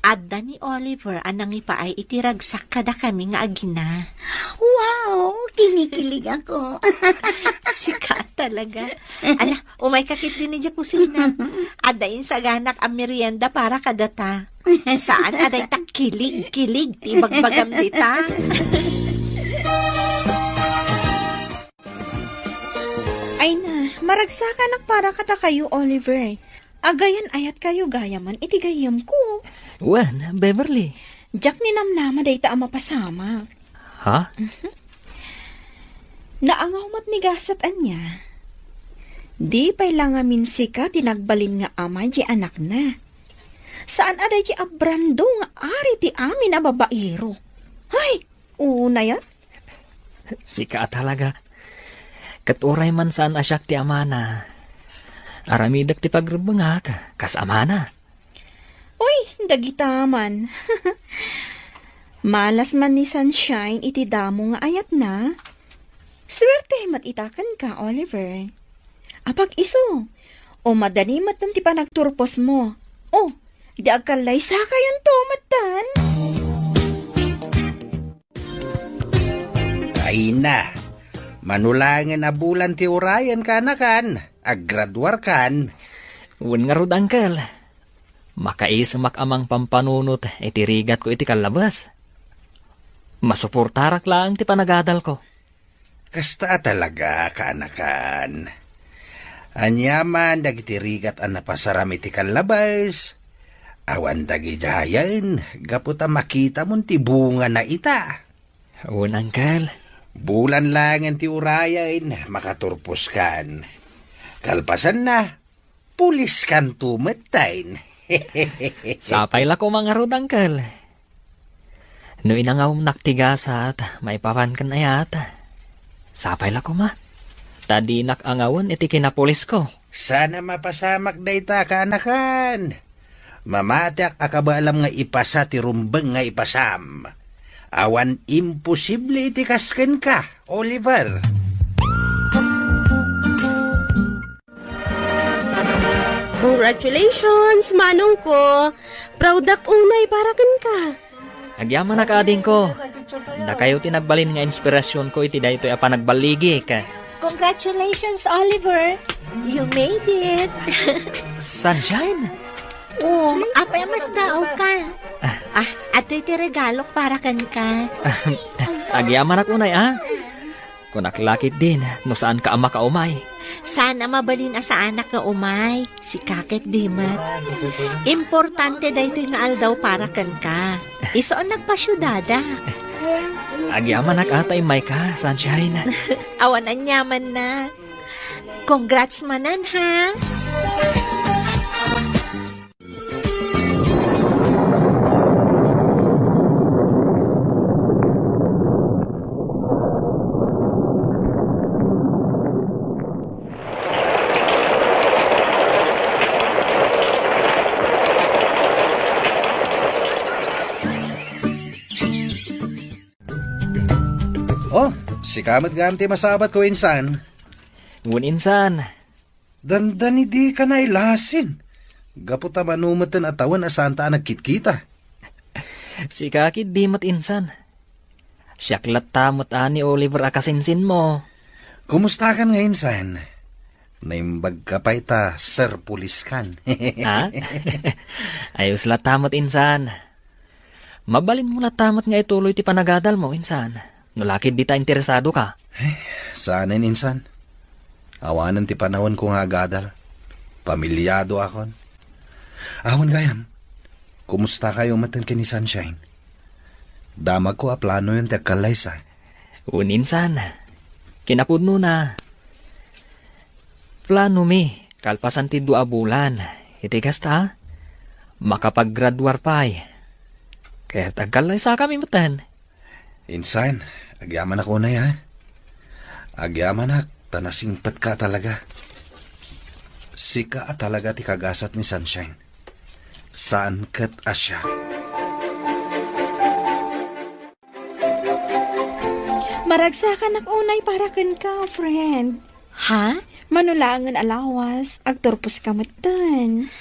Adda ni Oliver anang ipaay itiragsak kada kami nga agina. Wow, kinikilig ako. Sika talaga. Ala, umay kakit din ni kusina. Adain sa ganak ang merienda para kadata. Saan aday tak kilig, ti bagbagam dita. Ay na, maragsakan para kata kayo, Oliver. Agayan ayat kayo gayaman, iti gayam ko. Wan, Beverly. Jack ni namnama day ta mapasama. Ha? Naangaw mat ni Gasat anya. Di pay lang amin sika tinagbalin nga ama di anak na. Saan aday di Brando nga ari ti amin na babaero? Hay, una yan? Sika talaga. Katuray man saan asyak ti amana. Aramidak ti pagrubangak, kas amana. Uy, dagitaman. Malas man ni Sunshine iti damo nga ayat na. Swerte matitakan ka, Oliver. Apag iso, o madani matan ti panagturpos mo. O, di agkalay sa kayon to, matan. Ay na, manulangan na bulan ti urayan ka na kan, aggraduar kan. Wan nga rod, Uncle. Makaisamak amang pampanunot, itirigat ko iti kalabas. Masuportarak lang ti panagadal ko. Kasta talaga kaanakan. Anyaman dagitirigat ang napasaram iti kalabas. Awan dagi jayan, gaputa makita mon ti bunga na ita. Wan, Uncle. Bulan lang ang ti urayan, makaturpos kan. Kalpasan na, pulis kan tumatain. Sapay la ko mga rod, Uncle. No inangaw naktigasat, may papan kan ayat. Sapay la ko ma. Tadi nakangawon iti kinapulis ko. Sana mapasamak dayta kaanakan. Mamatak akabalam nga ipasa ti rumbeng nga ipasam. Awan imposible iti kasken ka, Oliver. Congratulations, manong ko. Proud ak unay para kan ka. Agyaman na kaading ko. Na kayo tinagbalin nga inspirasyon ko iti daytoy apa nagbaligi ka. Congratulations, Oliver. You made it. Sunshine? Oh, apay mas daw ka. Ato'y ti regalo para kan ka. Agyaman ako na Kunaklakit din, no saan ka ama ka umay. Sana mabalin sa anak nga umay, si Kakit Dimat. Importante daytoy nga aldaw para kan ka. Isoon nagpasyudada. Agyaman atay may ka, Sunshine. Awan ang yaman na. Congrats manan, ha? Oh, si kamat gamti masabat ko insan. Ngun insan. Dandani di ka na ilasin. Gaputa manumatan atawan asanta nagkitkita. Si kakid di mat insan. Siyaklat tamot ani Oliver akasinsin mo. Kumusta kan nga insan? Naimbag ka pa ita, sir pulis kan. Ha? Ayos la tamot insan. Mabalin mo la tamot nga ituloy ti panagadal mo insan. Nulakid di ta interesado ka. Saanin insan? Awanan ti panahon ko nga agadal. Pamilyado akon. Awan gayam, kumusta kayo matan ni Sunshine? Damag ko plano yun ti akalaysa. Uninsan, kinapudno na. Plano mi, kalpasan ti 2 bulan. Itigas ta, makapag-graduar pa'y. Kaya tagkalaysa kami matan. Insan, agyaman ako na ya. Agyaman ak, tanasingpat ka talaga. Sika talaga ti kagasat ni Sunshine. Saan kat asya? Maragsakan ak unay para kan ka, friend. Ha? Manulangan alawas, agtorpos kamatan.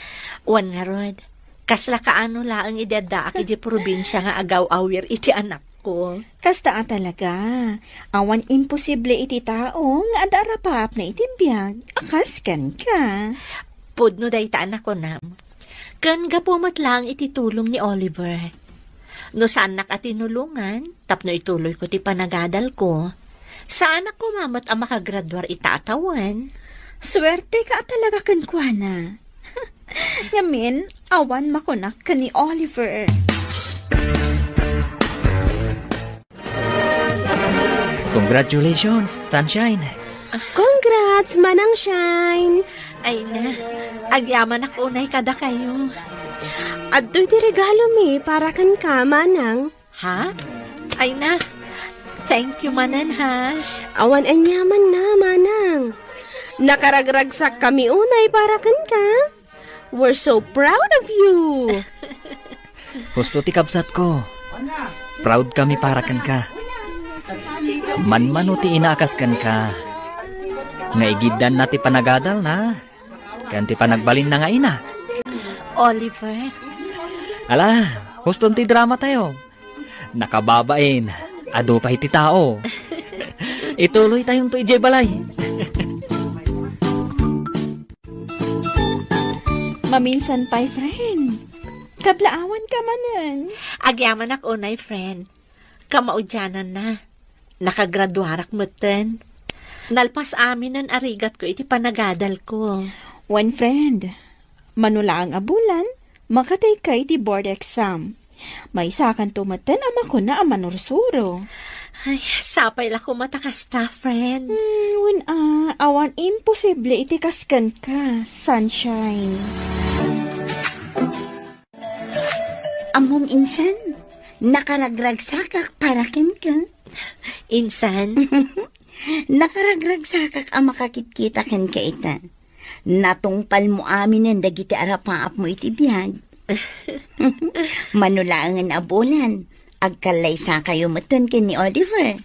Wan nga rod. Kasla kaano laang idada aki di probinsya nga agaw-awir iti anak ko. Kasta talaga. Awan imposible iti tao nga adarapap na iti biyag. Akaskan ka. Pudno day ta anak ko nam. Kan gapumat lang iti tulong ni Oliver. No saan nak atinulungan, tapno ituloy ko ti panagadal ko. Saan ako mamat ang makagraduar itatawan? Swerte ka talaga kan kuana. Ngamin, awan makunak ka ni Oliver. Congratulations, Sunshine. Congrats, Manang Shine. Ay na, agyaman ako unay kada kayo. At do'y ti regalo mi para kan ka, Manang. Ha? Ay na, thank you manan ha. Awan ang yaman na, Manang. Nakaragragsak kami unay para kan ka. We're so proud of you. Gusto ti kabsat ko. Proud kami para kan ka. Manmano ti inaakas kan ka. Nga igidan na ti panagadal na. Kan ti panagbalin na nga ina. Oliver. Ala, gusto ti drama tayo. Nakababain. Ado pa iti tao. Ituloy tayong to ije balay. Maminsan pa'y friend. Kablaawan ka manan. Agyaman ako unay friend. Kamaudyanan na. Nakagraduarak meten. Nalpas amin ang arigat ko iti panagadal ko. One friend. Manula ang abulan, makatay kay ti board exam. May sakan tumaten ama ko na amanursuro. Ay, sapay la ko mata kasta, friend. Awan imposible iti kasken ka, sunshine. Amom insan, nakaragragsakak para ken ka. Insan, Nakaragragsakak ang makakitkita ken ka ita. Natungpal mo amin ang dagiti arapaap mo iti biyag. Manulaangan abulan. Agkalay sa kayo matan ken ni Oliver.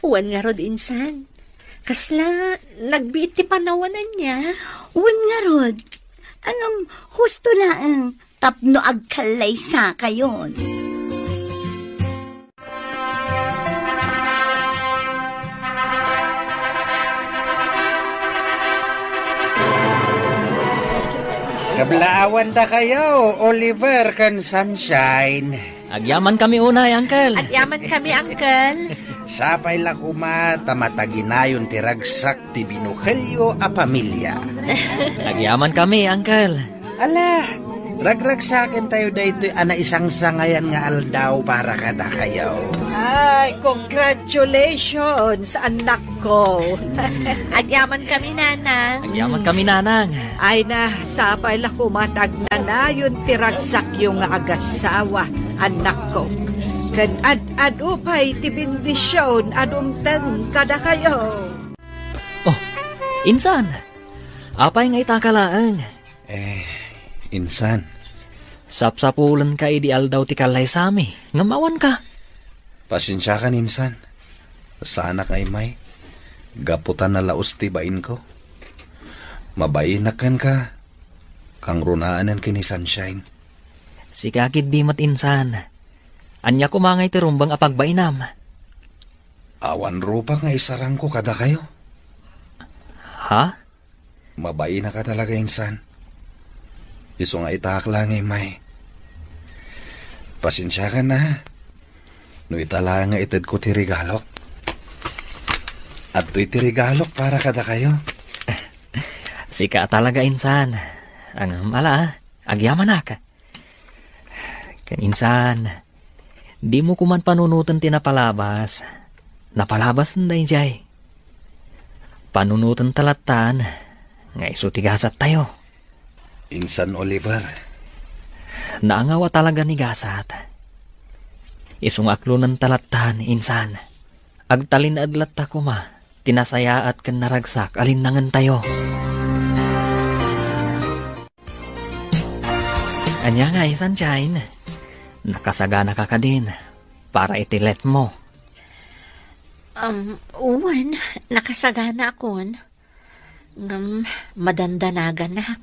uwan nga rod, insan. Kasla, nagbiit ti panawanan niya. Wan nga rod. Anong husto laang tapno agkalay sa kayo. Kablaawan da kayo, Oliver kan Sunshine. Agyaman kami unay, Uncle. At yaman kami, Uncle. Sapay la kuma tamataginayon ti ragsak ti binukelyo a pamilya. Agyaman kami, Uncle. Ala, ragragsakin tayo daytoy ana isang sangayan nga aldaw para kada kayo. Ay, congratulations, anak ko. At yaman kami, Nanang. Agyaman kami, Nanang. Ay na, sapay la kumatag na na yun tiragsak yung agasawa, anak ko. Kan ad-upay ti bendisyon adumteng kada kayo. Oh, insan. Apay nga itakalaang. Insan, Sapsapulan ka idi aldaw ti kalay sami. Ngamawan ka. pasensya ka insan. Sana kay may gaputan na laos ti bain ko. Mabainakan ka. Kang runaanan kini Sunshine. Si kakid di mat insan. Anya kumangay ti rumbang apagbainam. Awan rupa nga isarang ko kada kayo. Ha? Mabaina ka talaga insan. Iso nga itaak lang may. Pasensya ka na. No itala nga ited ko ti regalok. At to'y ti regalok para kada kayo. Sika talaga insan. Ang mala, agyaman na ka. Kan insan, di mo kuman panunutan tinapalabas. Napalabas na jay. Panunutan talatan, nga isutigasat tayo. Insan Oliver. Naangawa talaga ni gasat. Isungaklo ng talatan, insan. Agtalin adlat ta kuma, tinasaya at kan naragsak, alinangan tayo. Anya nga, Sunshine. Nakasagana ka din para itilet mo. Uwan, nakasagana akon. Madandanagan nak.